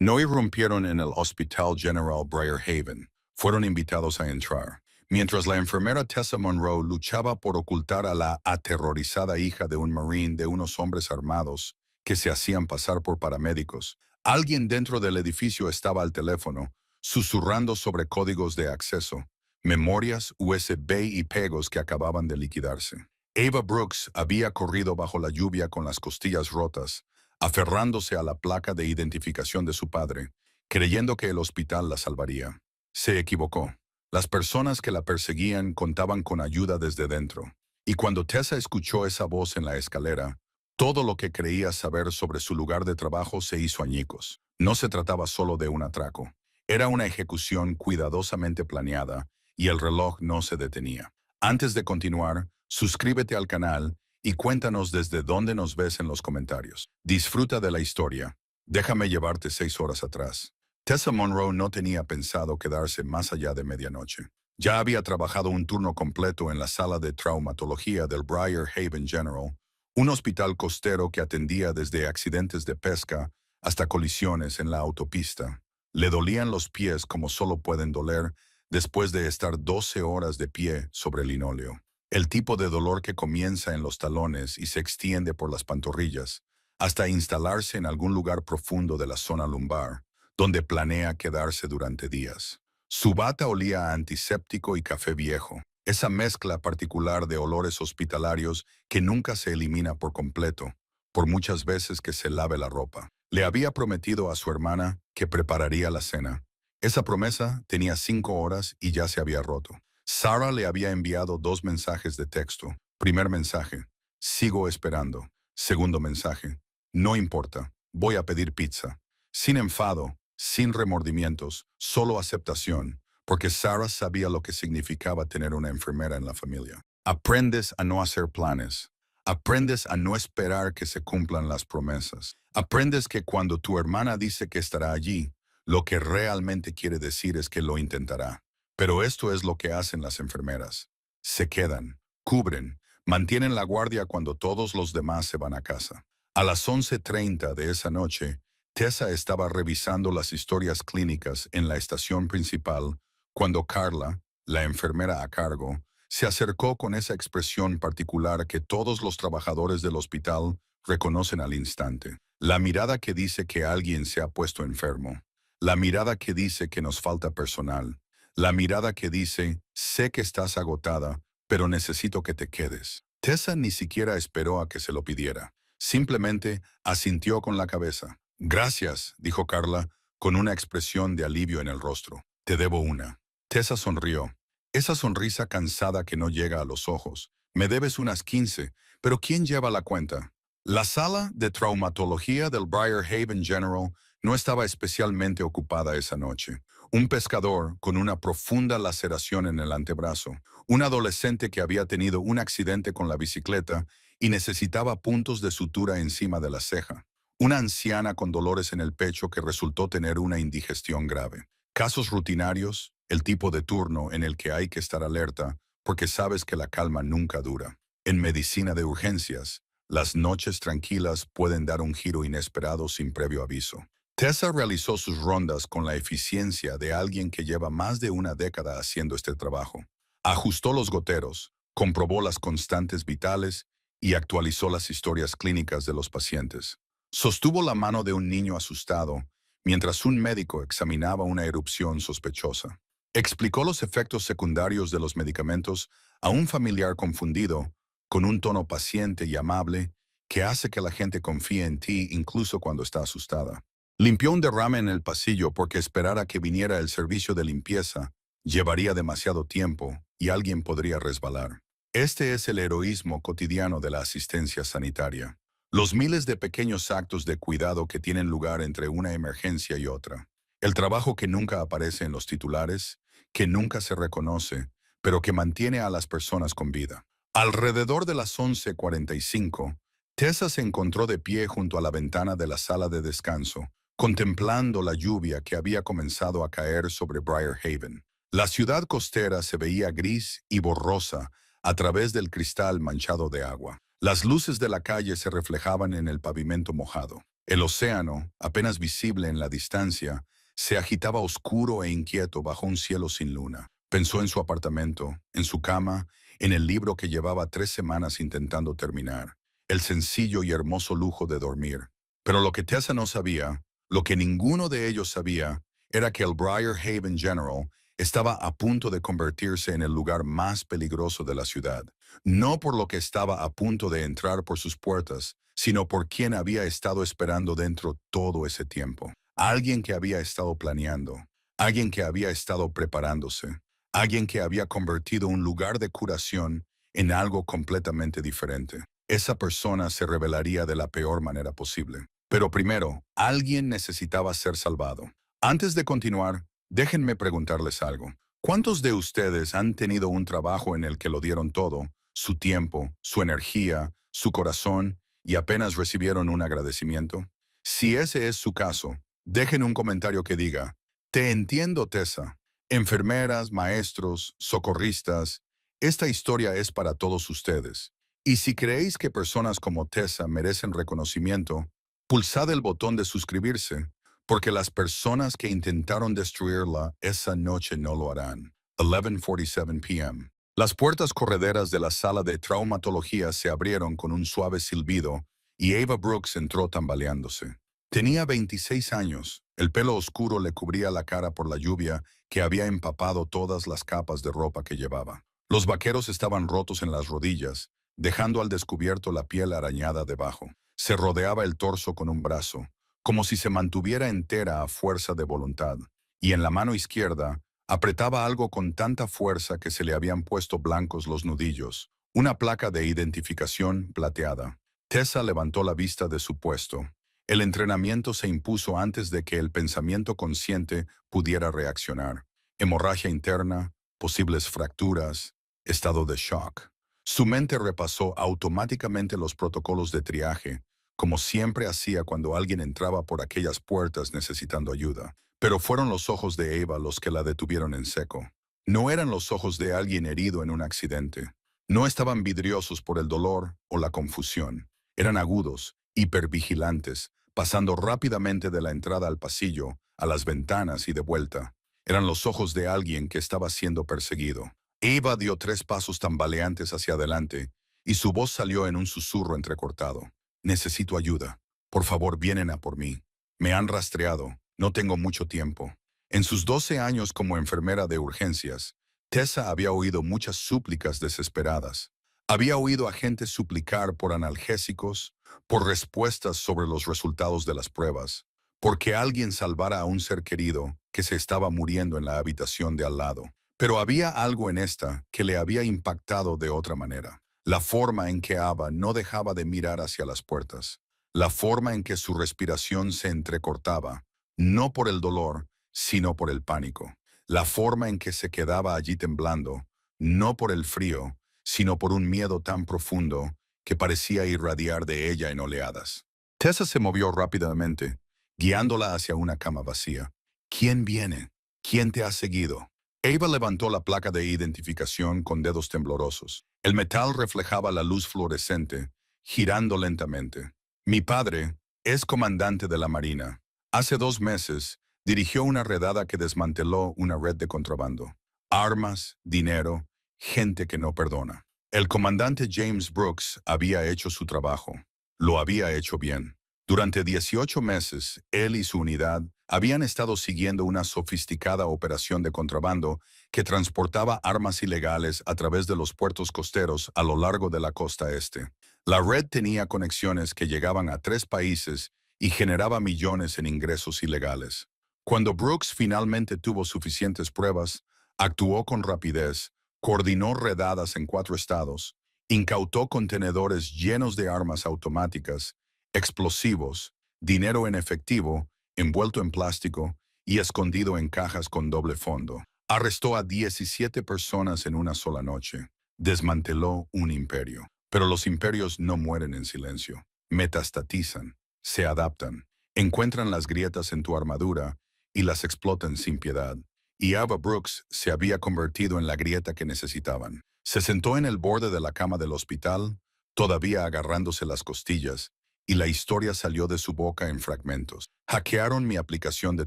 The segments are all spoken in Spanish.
No irrumpieron en el Hospital General Briarhaven. Fueron invitados a entrar. Mientras la enfermera Tessa Monroe luchaba por ocultar a la aterrorizada hija de un Marine de unos hombres armados que se hacían pasar por paramédicos, alguien dentro del edificio estaba al teléfono, susurrando sobre códigos de acceso, memorias USB y pegos que acababan de liquidarse. Ava Brooks había corrido bajo la lluvia con las costillas rotas, aferrándose a la placa de identificación de su padre, creyendo que el hospital la salvaría. Se equivocó. Las personas que la perseguían contaban con ayuda desde dentro. Y cuando Tessa escuchó esa voz en la escalera, todo lo que creía saber sobre su lugar de trabajo se hizo añicos. No se trataba solo de un atraco. Era una ejecución cuidadosamente planeada y el reloj no se detenía. Antes de continuar, suscríbete al canal y cuéntanos desde dónde nos ves en los comentarios. Disfruta de la historia. Déjame llevarte 6 horas atrás. Tessa Monroe no tenía pensado quedarse más allá de medianoche. Ya había trabajado un turno completo en la sala de traumatología del Briarhaven General, un hospital costero que atendía desde accidentes de pesca hasta colisiones en la autopista. Le dolían los pies como solo pueden doler después de estar 12 horas de pie sobre el linóleo. El tipo de dolor que comienza en los talones y se extiende por las pantorrillas, hasta instalarse en algún lugar profundo de la zona lumbar, donde planea quedarse durante días. Su bata olía a antiséptico y café viejo, esa mezcla particular de olores hospitalarios que nunca se elimina por completo, por muchas veces que se lave la ropa. Le había prometido a su hermana que prepararía la cena. Esa promesa tenía 5 horas y ya se había roto. Sarah le había enviado 2 mensajes de texto. Primer mensaje: sigo esperando. Segundo mensaje: no importa, voy a pedir pizza. Sin enfado, sin remordimientos, solo aceptación, porque Sarah sabía lo que significaba tener una enfermera en la familia. Aprendes a no hacer planes. Aprendes a no esperar que se cumplan las promesas. Aprendes que cuando tu hermana dice que estará allí, lo que realmente quiere decir es que lo intentará. Pero esto es lo que hacen las enfermeras. Se quedan, cubren, mantienen la guardia cuando todos los demás se van a casa. A las 11:30 de esa noche, Tessa estaba revisando las historias clínicas en la estación principal cuando Carla, la enfermera a cargo, se acercó con esa expresión particular que todos los trabajadores del hospital reconocen al instante. La mirada que dice que alguien se ha puesto enfermo. La mirada que dice que nos falta personal. La mirada que dice, sé que estás agotada, pero necesito que te quedes. Tessa ni siquiera esperó a que se lo pidiera. Simplemente asintió con la cabeza. Gracias, dijo Carla, con una expresión de alivio en el rostro. Te debo una. Tessa sonrió. Esa sonrisa cansada que no llega a los ojos. Me debes unas 15, pero ¿quién lleva la cuenta? La sala de traumatología del Briarhaven General no estaba especialmente ocupada esa noche. Un pescador con una profunda laceración en el antebrazo, un adolescente que había tenido un accidente con la bicicleta y necesitaba puntos de sutura encima de la ceja, una anciana con dolores en el pecho que resultó tener una indigestión grave. Casos rutinarios, el tipo de turno en el que hay que estar alerta porque sabes que la calma nunca dura. En medicina de urgencias, las noches tranquilas pueden dar un giro inesperado sin previo aviso. Tessa realizó sus rondas con la eficiencia de alguien que lleva más de una década haciendo este trabajo. Ajustó los goteros, comprobó las constantes vitales y actualizó las historias clínicas de los pacientes. Sostuvo la mano de un niño asustado mientras un médico examinaba una erupción sospechosa. Explicó los efectos secundarios de los medicamentos a un familiar confundido con un tono paciente y amable que hace que la gente confíe en ti incluso cuando está asustada. Limpió un derrame en el pasillo porque esperar a que viniera el servicio de limpieza llevaría demasiado tiempo y alguien podría resbalar. Este es el heroísmo cotidiano de la asistencia sanitaria. Los miles de pequeños actos de cuidado que tienen lugar entre una emergencia y otra. El trabajo que nunca aparece en los titulares, que nunca se reconoce, pero que mantiene a las personas con vida. Alrededor de las 11:45, Tessa se encontró de pie junto a la ventana de la sala de descanso, contemplando la lluvia que había comenzado a caer sobre Briarhaven. La ciudad costera se veía gris y borrosa a través del cristal manchado de agua. Las luces de la calle se reflejaban en el pavimento mojado. El océano, apenas visible en la distancia, se agitaba oscuro e inquieto bajo un cielo sin luna. Pensó en su apartamento, en su cama, en el libro que llevaba 3 semanas intentando terminar, el sencillo y hermoso lujo de dormir. Pero lo que Tessa no sabía, lo que ninguno de ellos sabía, era que el Briar Haven General estaba a punto de convertirse en el lugar más peligroso de la ciudad. No por lo que estaba a punto de entrar por sus puertas, sino por quien había estado esperando dentro todo ese tiempo. Alguien que había estado planeando, alguien que había estado preparándose, alguien que había convertido un lugar de curación en algo completamente diferente. Esa persona se revelaría de la peor manera posible. Pero primero, alguien necesitaba ser salvado. Antes de continuar, déjenme preguntarles algo. ¿Cuántos de ustedes han tenido un trabajo en el que lo dieron todo, su tiempo, su energía, su corazón, y apenas recibieron un agradecimiento? Si ese es su caso, dejen un comentario que diga, te entiendo, Tessa. Enfermeras, maestros, socorristas, esta historia es para todos ustedes. Y si creéis que personas como Tessa merecen reconocimiento, pulsad el botón de suscribirse, porque las personas que intentaron destruirla esa noche no lo harán. 11:47 p.m. Las puertas correderas de la sala de traumatología se abrieron con un suave silbido y Ava Brooks entró tambaleándose. Tenía 26 años, el pelo oscuro le cubría la cara por la lluvia que había empapado todas las capas de ropa que llevaba. Los vaqueros estaban rotos en las rodillas, dejando al descubierto la piel arañada debajo. Se rodeaba el torso con un brazo, como si se mantuviera entera a fuerza de voluntad, y en la mano izquierda apretaba algo con tanta fuerza que se le habían puesto blancos los nudillos, una placa de identificación plateada. Tessa levantó la vista de su puesto. El entrenamiento se impuso antes de que el pensamiento consciente pudiera reaccionar. Hemorragia interna, posibles fracturas, estado de shock. Su mente repasó automáticamente los protocolos de triaje, como siempre hacía cuando alguien entraba por aquellas puertas necesitando ayuda. Pero fueron los ojos de Ava los que la detuvieron en seco. No eran los ojos de alguien herido en un accidente. No estaban vidriosos por el dolor o la confusión. Eran agudos, hipervigilantes, pasando rápidamente de la entrada al pasillo, a las ventanas y de vuelta. Eran los ojos de alguien que estaba siendo perseguido. Ava dio 3 pasos tambaleantes hacia adelante, y su voz salió en un susurro entrecortado. Necesito ayuda. Por favor, vienen a por mí. Me han rastreado. No tengo mucho tiempo. En sus 12 años como enfermera de urgencias, Tessa había oído muchas súplicas desesperadas. Había oído a gente suplicar por analgésicos, por respuestas sobre los resultados de las pruebas, porque alguien salvara a un ser querido que se estaba muriendo en la habitación de al lado. Pero había algo en esta que le había impactado de otra manera. La forma en que Ava no dejaba de mirar hacia las puertas. La forma en que su respiración se entrecortaba, no por el dolor, sino por el pánico. La forma en que se quedaba allí temblando, no por el frío, sino por un miedo tan profundo que parecía irradiar de ella en oleadas. Tessa se movió rápidamente, guiándola hacia una cama vacía. ¿Quién viene? ¿Quién te ha seguido? Ava levantó la placa de identificación con dedos temblorosos. El metal reflejaba la luz fluorescente, girando lentamente. Mi padre es comandante de la Marina. Hace 2 meses dirigió una redada que desmanteló una red de contrabando. Armas, dinero, gente que no perdona. El comandante James Brooks había hecho su trabajo. Lo había hecho bien. Durante 18 meses, él y su unidad habían estado siguiendo una sofisticada operación de contrabando que transportaba armas ilegales a través de los puertos costeros a lo largo de la costa este. La red tenía conexiones que llegaban a 3 países y generaba millones en ingresos ilegales. Cuando Brooks finalmente tuvo suficientes pruebas, actuó con rapidez, coordinó redadas en 4 estados, incautó contenedores llenos de armas automáticas, explosivos, dinero en efectivo, envuelto en plástico y escondido en cajas con doble fondo. Arrestó a 17 personas en una sola noche. Desmanteló un imperio. Pero los imperios no mueren en silencio. Metastatizan, se adaptan, encuentran las grietas en tu armadura y las explotan sin piedad. Y Ava Brooks se había convertido en la grieta que necesitaban. Se sentó en el borde de la cama del hospital, todavía agarrándose las costillas, y la historia salió de su boca en fragmentos. Hackearon mi aplicación de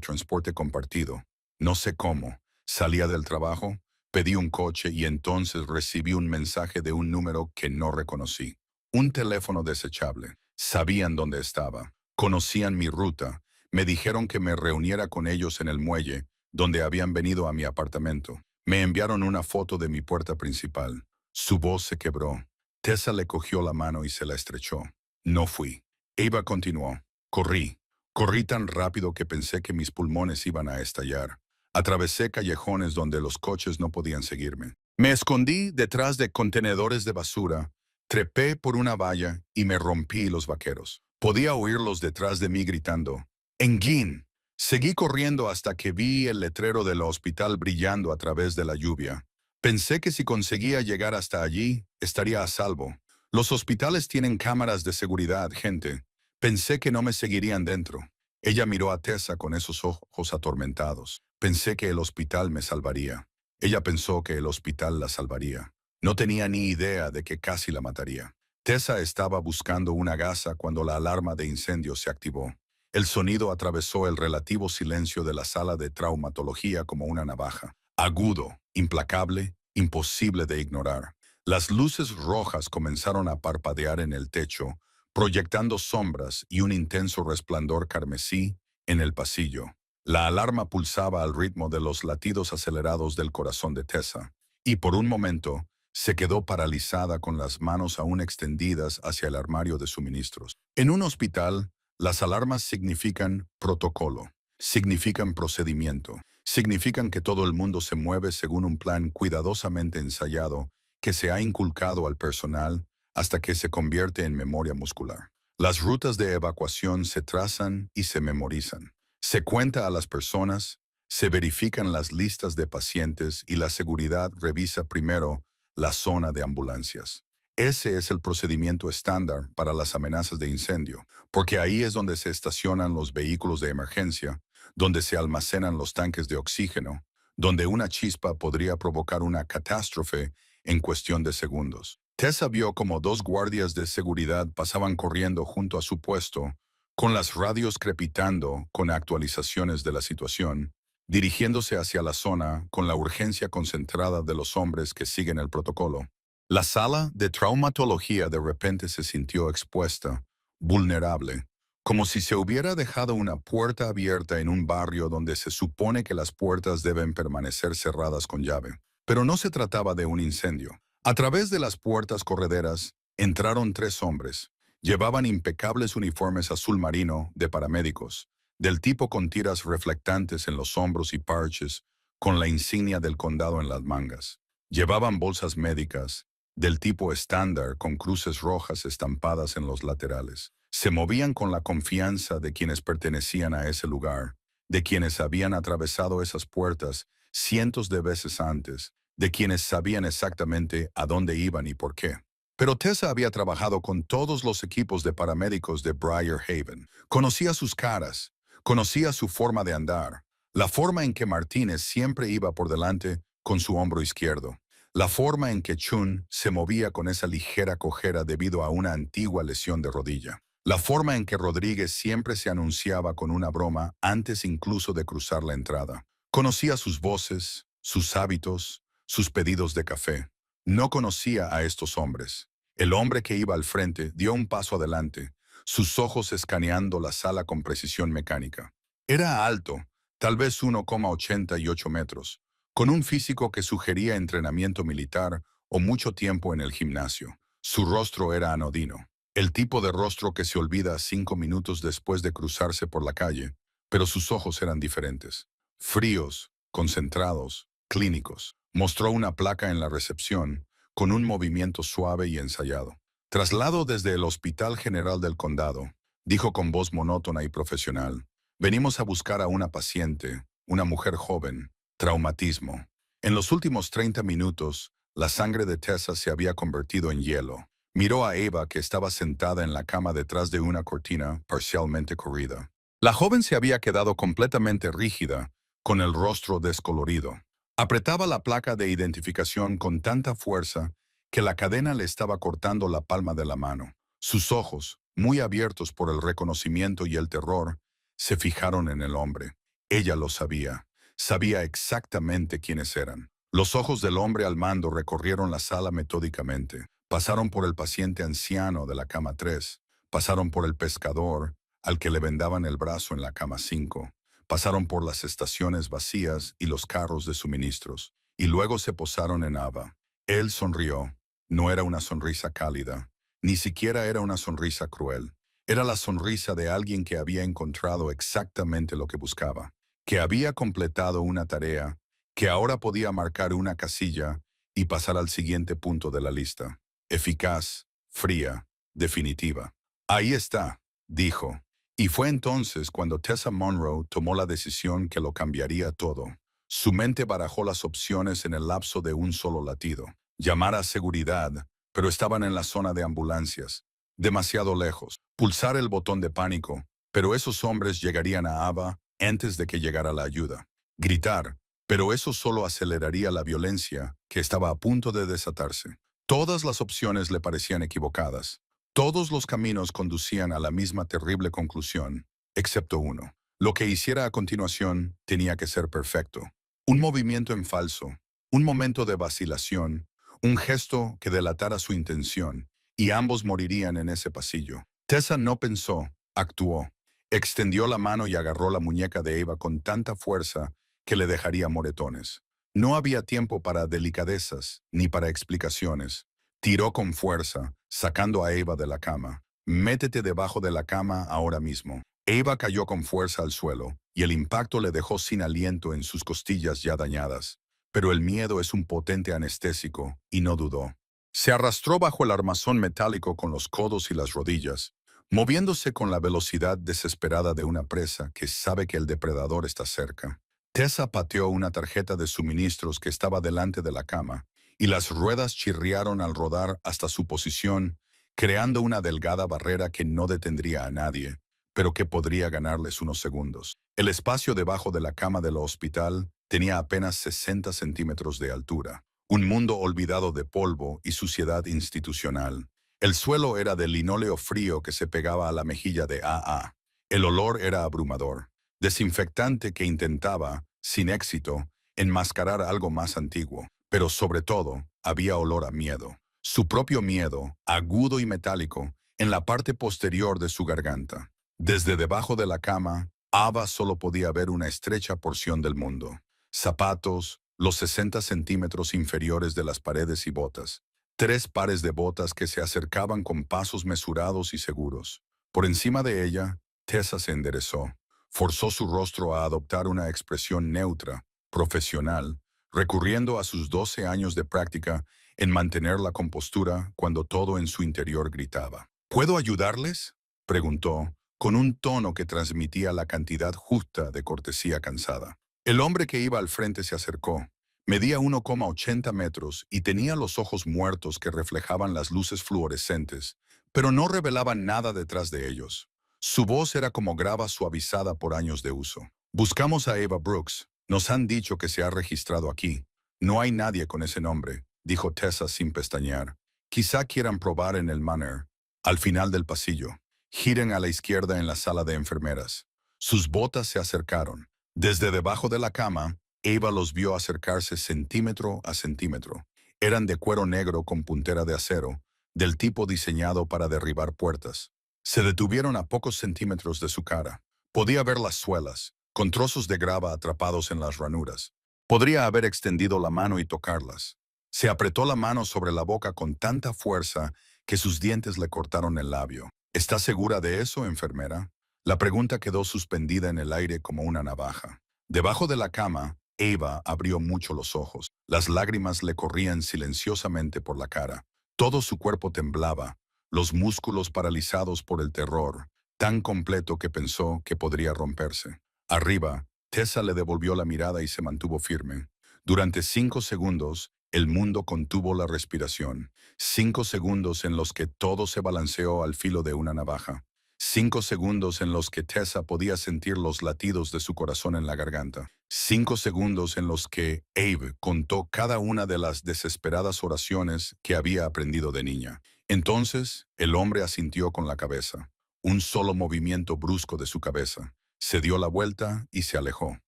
transporte compartido. No sé cómo. Salía del trabajo, pedí un coche y entonces recibí un mensaje de un número que no reconocí. Un teléfono desechable. Sabían dónde estaba. Conocían mi ruta. Me dijeron que me reuniera con ellos en el muelle, donde habían venido a mi apartamento. Me enviaron una foto de mi puerta principal. Su voz se quebró. Tessa le cogió la mano y se la estrechó. No fui. Eva continuó. Corrí. Corrí tan rápido que pensé que mis pulmones iban a estallar. Atravesé callejones donde los coches no podían seguirme. Me escondí detrás de contenedores de basura, trepé por una valla y me rompí los vaqueros. Podía oírlos detrás de mí gritando, ¡Enguín! Seguí corriendo hasta que vi el letrero del hospital brillando a través de la lluvia. Pensé que si conseguía llegar hasta allí, estaría a salvo. Los hospitales tienen cámaras de seguridad, gente. Pensé que no me seguirían dentro. Ella miró a Tessa con esos ojos atormentados. Pensé que el hospital me salvaría. Ella pensó que el hospital la salvaría. No tenía ni idea de que casi la mataría. Tessa estaba buscando una gasa cuando la alarma de incendio se activó. El sonido atravesó el relativo silencio de la sala de traumatología como una navaja. Agudo, implacable, imposible de ignorar. Las luces rojas comenzaron a parpadear en el techo, proyectando sombras y un intenso resplandor carmesí en el pasillo. La alarma pulsaba al ritmo de los latidos acelerados del corazón de Tessa, y por un momento se quedó paralizada con las manos aún extendidas hacia el armario de suministros. En un hospital, las alarmas significan protocolo, significan procedimiento, significan que todo el mundo se mueve según un plan cuidadosamente ensayado que se ha inculcado al personal hasta que se convierte en memoria muscular. Las rutas de evacuación se trazan y se memorizan. Se cuenta a las personas, se verifican las listas de pacientes y la seguridad revisa primero la zona de ambulancias. Ese es el procedimiento estándar para las amenazas de incendio, porque ahí es donde se estacionan los vehículos de emergencia, donde se almacenan los tanques de oxígeno, donde una chispa podría provocar una catástrofe en cuestión de segundos. Tessa vio como dos guardias de seguridad pasaban corriendo junto a su puesto, con las radios crepitando con actualizaciones de la situación, dirigiéndose hacia la zona con la urgencia concentrada de los hombres que siguen el protocolo. La sala de traumatología de repente se sintió expuesta, vulnerable, como si se hubiera dejado una puerta abierta en un barrio donde se supone que las puertas deben permanecer cerradas con llave. Pero no se trataba de un incendio. A través de las puertas correderas entraron tres hombres. Llevaban impecables uniformes azul marino de paramédicos, del tipo con tiras reflectantes en los hombros y parches, con la insignia del condado en las mangas. Llevaban bolsas médicas, del tipo estándar con cruces rojas estampadas en los laterales. Se movían con la confianza de quienes pertenecían a ese lugar, de quienes habían atravesado esas puertas cientos de veces antes, de quienes sabían exactamente a dónde iban y por qué. Pero Tessa había trabajado con todos los equipos de paramédicos de Briar Haven. Conocía sus caras, conocía su forma de andar, la forma en que Martínez siempre iba por delante con su hombro izquierdo, la forma en que Chun se movía con esa ligera cojera debido a una antigua lesión de rodilla, la forma en que Rodríguez siempre se anunciaba con una broma antes incluso de cruzar la entrada. Conocía sus voces, sus hábitos, sus pedidos de café. No conocía a estos hombres. El hombre que iba al frente dio un paso adelante, sus ojos escaneando la sala con precisión mecánica. Era alto, tal vez 1,88 metros, con un físico que sugería entrenamiento militar o mucho tiempo en el gimnasio. Su rostro era anodino, el tipo de rostro que se olvida 5 minutos después de cruzarse por la calle, pero sus ojos eran diferentes. Fríos, concentrados, clínicos. Mostró una placa en la recepción, con un movimiento suave y ensayado. Traslado desde el Hospital General del Condado, dijo con voz monótona y profesional. Venimos a buscar a una paciente, una mujer joven, traumatismo. En los últimos 30 minutos, la sangre de Tessa se había convertido en hielo. Miró a Eva que estaba sentada en la cama detrás de una cortina parcialmente corrida. La joven se había quedado completamente rígida, con el rostro descolorido. Apretaba la placa de identificación con tanta fuerza que la cadena le estaba cortando la palma de la mano. Sus ojos, muy abiertos por el reconocimiento y el terror, se fijaron en el hombre. Ella lo sabía. Sabía exactamente quiénes eran. Los ojos del hombre al mando recorrieron la sala metódicamente. Pasaron por el paciente anciano de la cama 3. Pasaron por el pescador, al que le vendaban el brazo en la cama 5. Pasaron por las estaciones vacías y los carros de suministros. Y luego se posaron en Ava. Él sonrió. No era una sonrisa cálida. Ni siquiera era una sonrisa cruel. Era la sonrisa de alguien que había encontrado exactamente lo que buscaba, que había completado una tarea, que ahora podía marcar una casilla y pasar al siguiente punto de la lista. Eficaz, fría, definitiva. Ahí está, dijo. Y fue entonces cuando Tessa Monroe tomó la decisión que lo cambiaría todo. Su mente barajó las opciones en el lapso de un solo latido. Llamar a seguridad, pero estaban en la zona de ambulancias, demasiado lejos. Pulsar el botón de pánico, pero esos hombres llegarían a Ava antes de que llegara la ayuda. Gritar, pero eso solo aceleraría la violencia que estaba a punto de desatarse. Todas las opciones le parecían equivocadas. Todos los caminos conducían a la misma terrible conclusión, excepto uno. Lo que hiciera a continuación tenía que ser perfecto. Un movimiento en falso, un momento de vacilación, un gesto que delatara su intención, y ambos morirían en ese pasillo. Tessa no pensó, actuó. Extendió la mano y agarró la muñeca de Eva con tanta fuerza que le dejaría moretones. No había tiempo para delicadezas ni para explicaciones. Tiró con fuerza, sacando a Eva de la cama. Métete debajo de la cama ahora mismo. Eva cayó con fuerza al suelo, y el impacto le dejó sin aliento en sus costillas ya dañadas. Pero el miedo es un potente anestésico, y no dudó. Se arrastró bajo el armazón metálico con los codos y las rodillas, moviéndose con la velocidad desesperada de una presa que sabe que el depredador está cerca. Tessa pateó una tarjeta de suministros que estaba delante de la cama, y las ruedas chirriaron al rodar hasta su posición, creando una delgada barrera que no detendría a nadie, pero que podría ganarles unos segundos. El espacio debajo de la cama del hospital tenía apenas 60 centímetros de altura. Un mundo olvidado de polvo y suciedad institucional. El suelo era de linóleo frío que se pegaba a la mejilla de AA. El olor era abrumador, desinfectante que intentaba, sin éxito, enmascarar algo más antiguo. Pero sobre todo, había olor a miedo. Su propio miedo, agudo y metálico, en la parte posterior de su garganta. Desde debajo de la cama, Ava solo podía ver una estrecha porción del mundo. Zapatos, los 60 centímetros inferiores de las paredes y botas. 3 pares de botas que se acercaban con pasos mesurados y seguros. Por encima de ella, Tessa se enderezó. Forzó su rostro a adoptar una expresión neutra, profesional, recurriendo a sus 12 años de práctica en mantener la compostura cuando todo en su interior gritaba. ¿Puedo ayudarles?, preguntó, con un tono que transmitía la cantidad justa de cortesía cansada. El hombre que iba al frente se acercó. Medía 1,80 metros y tenía los ojos muertos que reflejaban las luces fluorescentes, pero no revelaban nada detrás de ellos. Su voz era como grava suavizada por años de uso. Buscamos a Eva Brooks. Nos han dicho que se ha registrado aquí. No hay nadie con ese nombre, dijo Tessa sin pestañear. Quizá quieran probar en el Manor, al final del pasillo. Giren a la izquierda en la sala de enfermeras. Sus botas se acercaron. Desde debajo de la cama, Eva los vio acercarse centímetro a centímetro. Eran de cuero negro con puntera de acero, del tipo diseñado para derribar puertas. Se detuvieron a pocos centímetros de su cara. Podía ver las suelas, con trozos de grava atrapados en las ranuras. Podría haber extendido la mano y tocarlas. Se apretó la mano sobre la boca con tanta fuerza que sus dientes le cortaron el labio. ¿Está segura de eso, enfermera? La pregunta quedó suspendida en el aire como una navaja. Debajo de la cama, Eva abrió mucho los ojos. Las lágrimas le corrían silenciosamente por la cara. Todo su cuerpo temblaba, los músculos paralizados por el terror, tan completo que pensó que podría romperse. Arriba, Tessa le devolvió la mirada y se mantuvo firme. Durante 5 segundos, el mundo contuvo la respiración. 5 segundos en los que todo se balanceó al filo de una navaja. 5 segundos en los que Tessa podía sentir los latidos de su corazón en la garganta. 5 segundos en los que Abe contó cada una de las desesperadas oraciones que había aprendido de niña. Entonces el hombre asintió con la cabeza. Un solo movimiento brusco de su cabeza. Se dio la vuelta y se alejó.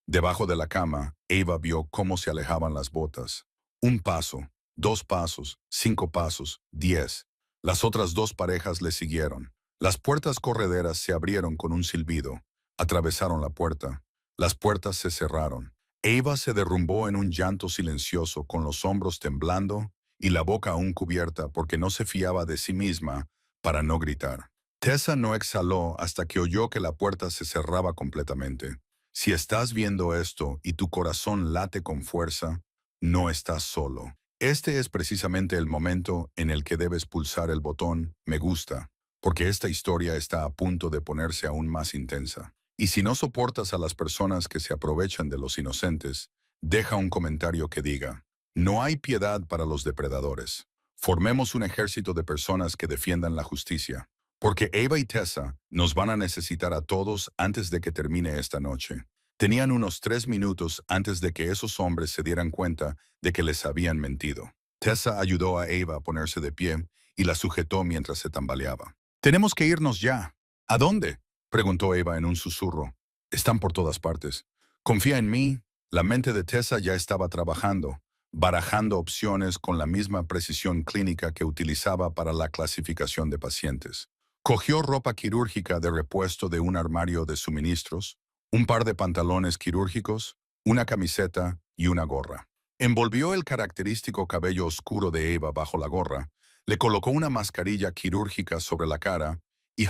Debajo de la cama, Eva vio cómo se alejaban las botas. Un paso, 2 pasos, 5 pasos, 10. Las otras dos parejas le siguieron. Las puertas correderas se abrieron con un silbido. Atravesaron la puerta. Las puertas se cerraron. Eva se derrumbó en un llanto silencioso con los hombros temblando y la boca aún cubierta porque no se fiaba de sí misma para no gritar. Tessa no exhaló hasta que oyó que la puerta se cerraba completamente. Si estás viendo esto y tu corazón late con fuerza, no estás solo. Este es precisamente el momento en el que debes pulsar el botón "Me gusta", porque esta historia está a punto de ponerse aún más intensa. Y si no soportas a las personas que se aprovechan de los inocentes, deja un comentario que diga: no hay piedad para los depredadores. Formemos un ejército de personas que defiendan la justicia. Porque Eva y Tessa nos van a necesitar a todos antes de que termine esta noche. Tenían unos 3 minutos antes de que esos hombres se dieran cuenta de que les habían mentido. Tessa ayudó a Eva a ponerse de pie y la sujetó mientras se tambaleaba. «Tenemos que irnos ya». «¿A dónde?», preguntó Eva en un susurro. «Están por todas partes. Confía en mí». La mente de Tessa ya estaba trabajando, barajando opciones con la misma precisión clínica que utilizaba para la clasificación de pacientes. Cogió ropa quirúrgica de repuesto de un armario de suministros, un par de pantalones quirúrgicos, una camiseta y una gorra. Envolvió el característico cabello oscuro de Eva bajo la gorra, le colocó una mascarilla quirúrgica sobre la cara y,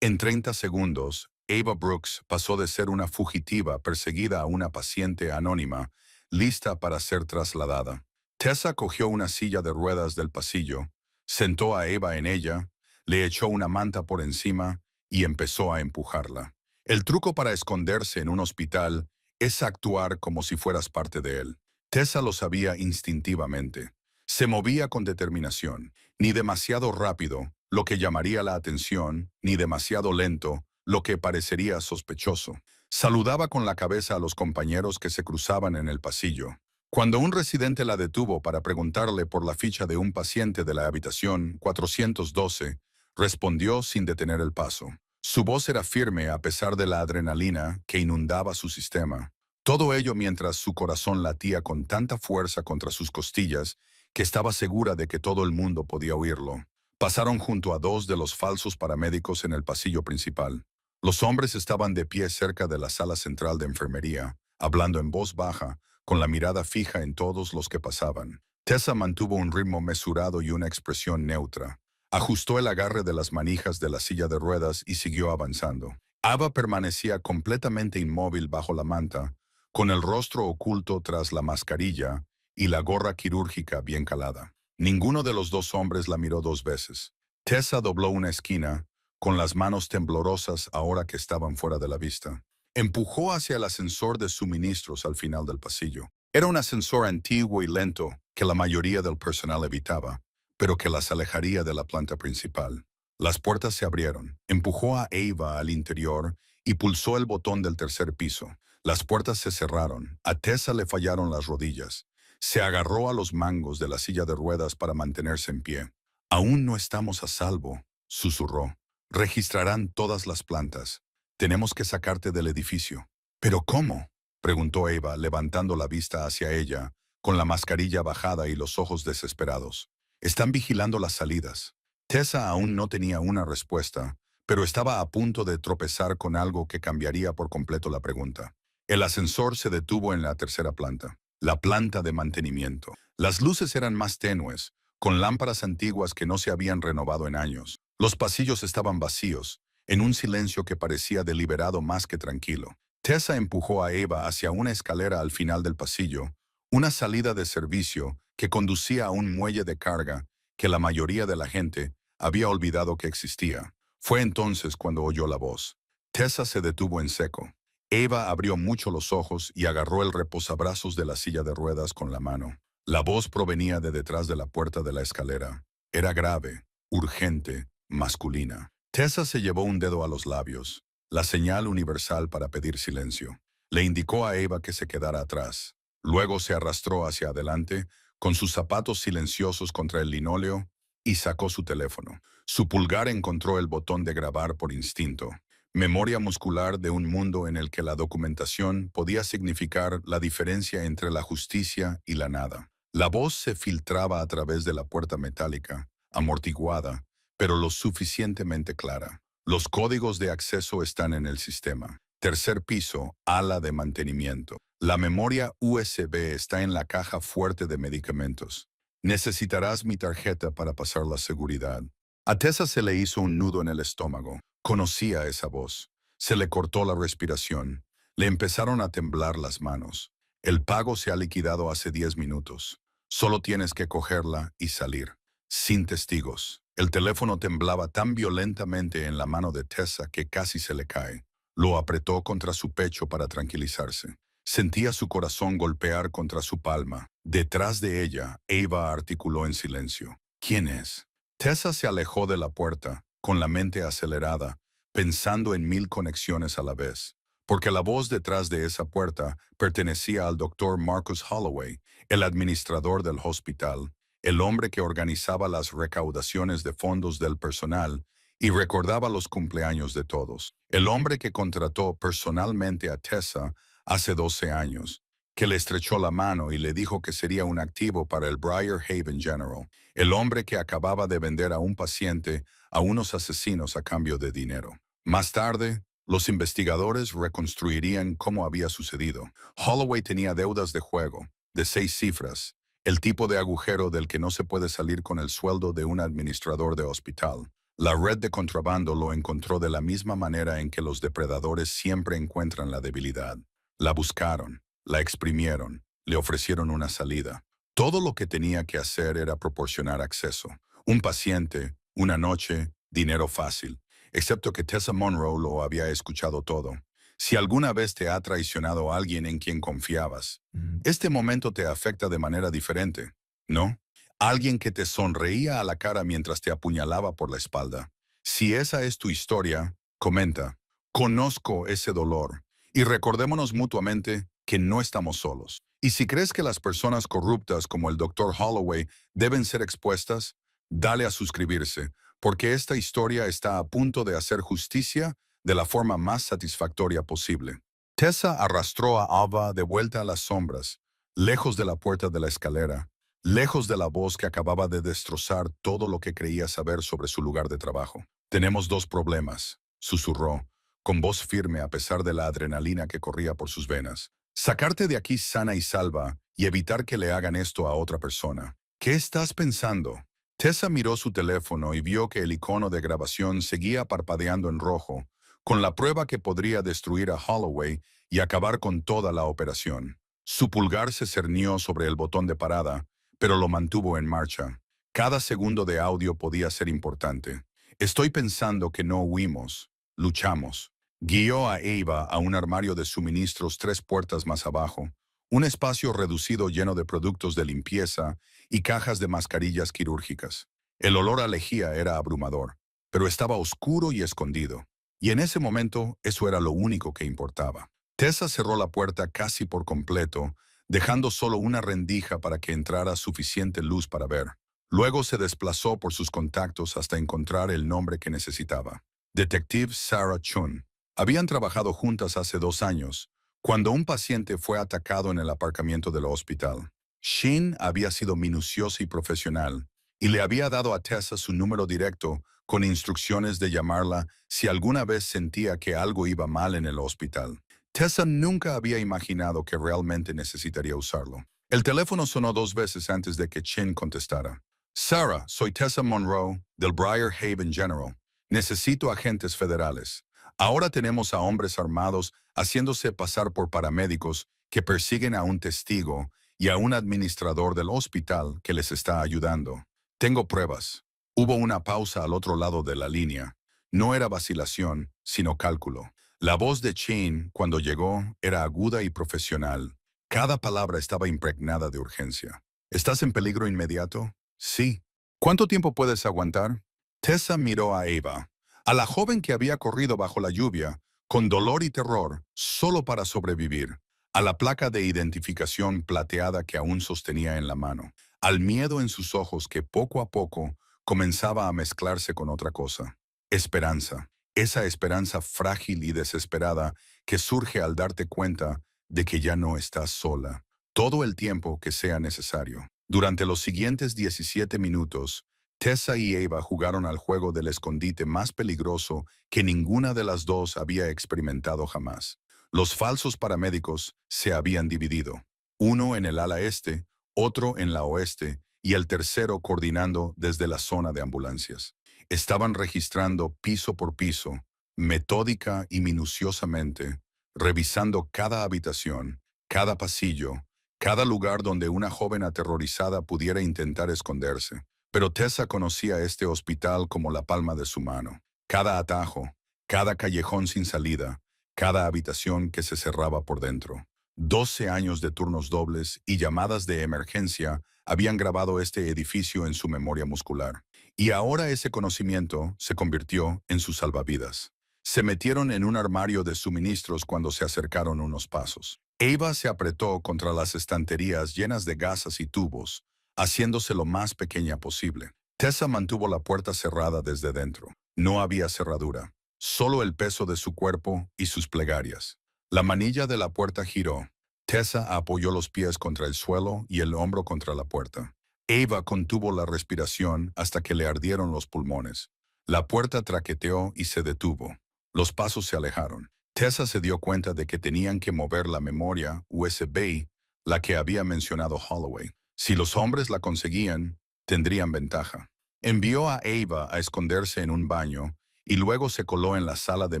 en 30 segundos, Eva Brooks pasó de ser una fugitiva perseguida a una paciente anónima, lista para ser trasladada. Tessa cogió una silla de ruedas del pasillo, sentó a Eva en ella, le echó una manta por encima y empezó a empujarla. El truco para esconderse en un hospital es actuar como si fueras parte de él. Tessa lo sabía instintivamente. Se movía con determinación, ni demasiado rápido, lo que llamaría la atención, ni demasiado lento, lo que parecería sospechoso. Saludaba con la cabeza a los compañeros que se cruzaban en el pasillo. Cuando un residente la detuvo para preguntarle por la ficha de un paciente de la habitación 412, respondió sin detener el paso. Su voz era firme a pesar de la adrenalina que inundaba su sistema. Todo ello mientras su corazón latía con tanta fuerza contra sus costillas que estaba segura de que todo el mundo podía oírlo. Pasaron junto a dos de los falsos paramédicos en el pasillo principal. Los hombres estaban de pie cerca de la sala central de enfermería, hablando en voz baja, con la mirada fija en todos los que pasaban. Tessa mantuvo un ritmo mesurado y una expresión neutra. Ajustó el agarre de las manijas de la silla de ruedas y siguió avanzando. Ava permanecía completamente inmóvil bajo la manta, con el rostro oculto tras la mascarilla y la gorra quirúrgica bien calada. Ninguno de los dos hombres la miró 2 veces. Tessa dobló una esquina, con las manos temblorosas ahora que estaban fuera de la vista. Empujó hacia el ascensor de suministros al final del pasillo. Era un ascensor antiguo y lento que la mayoría del personal evitaba, pero que las alejaría de la planta principal. Las puertas se abrieron. Empujó a Eva al interior y pulsó el botón del tercer piso. Las puertas se cerraron. A Tessa le fallaron las rodillas. Se agarró a los mangos de la silla de ruedas para mantenerse en pie. «Aún no estamos a salvo», susurró. «Registrarán todas las plantas. Tenemos que sacarte del edificio». «¿Pero cómo?», preguntó Eva, levantando la vista hacia ella, con la mascarilla bajada y los ojos desesperados. «Están vigilando las salidas». Tessa aún no tenía una respuesta, pero estaba a punto de tropezar con algo que cambiaría por completo la pregunta. El ascensor se detuvo en la tercera planta, la planta de mantenimiento. Las luces eran más tenues, con lámparas antiguas que no se habían renovado en años. Los pasillos estaban vacíos, en un silencio que parecía deliberado más que tranquilo. Tessa empujó a Eva hacia una escalera al final del pasillo, una salida de servicio que conducía a un muelle de carga que la mayoría de la gente había olvidado que existía. Fue entonces cuando oyó la voz. Tessa se detuvo en seco. Eva abrió mucho los ojos y agarró el reposabrazos de la silla de ruedas con la mano. La voz provenía de detrás de la puerta de la escalera. Era grave, urgente, masculina. Tessa se llevó un dedo a los labios, la señal universal para pedir silencio. Le indicó a Eva que se quedara atrás. Luego se arrastró hacia adelante, con sus zapatos silenciosos contra el linóleo, y sacó su teléfono. Su pulgar encontró el botón de grabar por instinto. Memoria muscular de un mundo en el que la documentación podía significar la diferencia entre la justicia y la nada. La voz se filtraba a través de la puerta metálica, amortiguada, pero lo suficientemente clara. Los códigos de acceso están en el sistema. Tercer piso, ala de mantenimiento. La memoria USB está en la caja fuerte de medicamentos. Necesitarás mi tarjeta para pasar la seguridad. A Tessa se le hizo un nudo en el estómago. Conocía esa voz. Se le cortó la respiración. Le empezaron a temblar las manos. El pago se ha liquidado hace 10 minutos. Solo tienes que cogerla y salir. Sin testigos. El teléfono temblaba tan violentamente en la mano de Tessa que casi se le cae. Lo apretó contra su pecho para tranquilizarse. Sentía su corazón golpear contra su palma. Detrás de ella, Ava articuló en silencio. ¿Quién es? Tessa se alejó de la puerta, con la mente acelerada, pensando en 1000 conexiones a la vez. Porque la voz detrás de esa puerta pertenecía al doctor Marcus Holloway, el administrador del hospital, el hombre que organizaba las recaudaciones de fondos del personal y recordaba los cumpleaños de todos. El hombre que contrató personalmente a Tessa hace 12 años, que le estrechó la mano y le dijo que sería un activo para el Briar Haven General. El hombre que acababa de vender a un paciente a unos asesinos a cambio de dinero. Más tarde, los investigadores reconstruirían cómo había sucedido. Holloway tenía deudas de juego, de 6 cifras, el tipo de agujero del que no se puede salir con el sueldo de un administrador de hospital. La red de contrabando lo encontró de la misma manera en que los depredadores siempre encuentran la debilidad. La buscaron, la exprimieron, le ofrecieron una salida. Todo lo que tenía que hacer era proporcionar acceso. Un paciente, una noche, dinero fácil. Excepto que Tessa Monroe lo había escuchado todo. Si alguna vez te ha traicionado alguien en quien confiabas, este momento te afecta de manera diferente, ¿no? Alguien que te sonreía a la cara mientras te apuñalaba por la espalda. Si esa es tu historia, comenta. Conozco ese dolor. Y recordémonos mutuamente que no estamos solos. Y si crees que las personas corruptas como el Dr. Holloway deben ser expuestas, dale a suscribirse, porque esta historia está a punto de hacer justicia de la forma más satisfactoria posible. Tessa arrastró a Ava de vuelta a las sombras, lejos de la puerta de la escalera, lejos de la voz que acababa de destrozar todo lo que creía saber sobre su lugar de trabajo. Tenemos 2 problemas, susurró, con voz firme a pesar de la adrenalina que corría por sus venas. Sacarte de aquí sana y salva y evitar que le hagan esto a otra persona. ¿Qué estás pensando? Tessa miró su teléfono y vio que el icono de grabación seguía parpadeando en rojo, con la prueba que podría destruir a Holloway y acabar con toda la operación. Su pulgar se cernió sobre el botón de parada, pero lo mantuvo en marcha. Cada segundo de audio podía ser importante. Estoy pensando que no huimos, luchamos. Guió a Ava a un armario de suministros 3 puertas más abajo, un espacio reducido lleno de productos de limpieza y cajas de mascarillas quirúrgicas. El olor a lejía era abrumador, pero estaba oscuro y escondido. Y en ese momento eso era lo único que importaba. Tessa cerró la puerta casi por completo, dejando solo una rendija para que entrara suficiente luz para ver. Luego se desplazó por sus contactos hasta encontrar el nombre que necesitaba. Detective Sarah Chun. Habían trabajado juntas hace 2 años, cuando un paciente fue atacado en el aparcamiento del hospital. Shin había sido minuciosa y profesional, y le había dado a Tessa su número directo con instrucciones de llamarla si alguna vez sentía que algo iba mal en el hospital. Tessa nunca había imaginado que realmente necesitaría usarlo. El teléfono sonó 2 veces antes de que Shin contestara. Sarah, soy Tessa Monroe, del Briar Haven General. Necesito agentes federales. Ahora tenemos a hombres armados haciéndose pasar por paramédicos que persiguen a un testigo y a un administrador del hospital que les está ayudando. Tengo pruebas. Hubo una pausa al otro lado de la línea. No era vacilación, sino cálculo. La voz de Chin, cuando llegó, era aguda y profesional. Cada palabra estaba impregnada de urgencia. ¿Estás en peligro inmediato? Sí. ¿Cuánto tiempo puedes aguantar? Tessa miró a Ava, a la joven que había corrido bajo la lluvia, con dolor y terror, solo para sobrevivir, a la placa de identificación plateada que aún sostenía en la mano, al miedo en sus ojos que poco a poco comenzaba a mezclarse con otra cosa. Esperanza. Esa esperanza frágil y desesperada que surge al darte cuenta de que ya no estás sola, todo el tiempo que sea necesario. Durante los siguientes 17 minutos, Tessa y Ava jugaron al juego del escondite más peligroso que ninguna de las dos había experimentado jamás. Los falsos paramédicos se habían dividido, uno en el ala este, otro en la oeste y el tercero coordinando desde la zona de ambulancias. Estaban registrando piso por piso, metódica y minuciosamente, revisando cada habitación, cada pasillo, cada lugar donde una joven aterrorizada pudiera intentar esconderse. Pero Tessa conocía este hospital como la palma de su mano. Cada atajo, cada callejón sin salida, cada habitación que se cerraba por dentro. 12 años de turnos dobles y llamadas de emergencia habían grabado este edificio en su memoria muscular. Y ahora ese conocimiento se convirtió en sus salvavidas. Se metieron en un armario de suministros cuando se acercaron unos pasos. Ava se apretó contra las estanterías llenas de gasas y tubos, haciéndose lo más pequeña posible. Tessa mantuvo la puerta cerrada desde dentro. No había cerradura, solo el peso de su cuerpo y sus plegarias. La manilla de la puerta giró. Tessa apoyó los pies contra el suelo y el hombro contra la puerta. Ava contuvo la respiración hasta que le ardieron los pulmones. La puerta traqueteó y se detuvo. Los pasos se alejaron. Tessa se dio cuenta de que tenían que mover la memoria USB, la que había mencionado Holloway. Si los hombres la conseguían, tendrían ventaja. Envió a Ava a esconderse en un baño y luego se coló en la sala de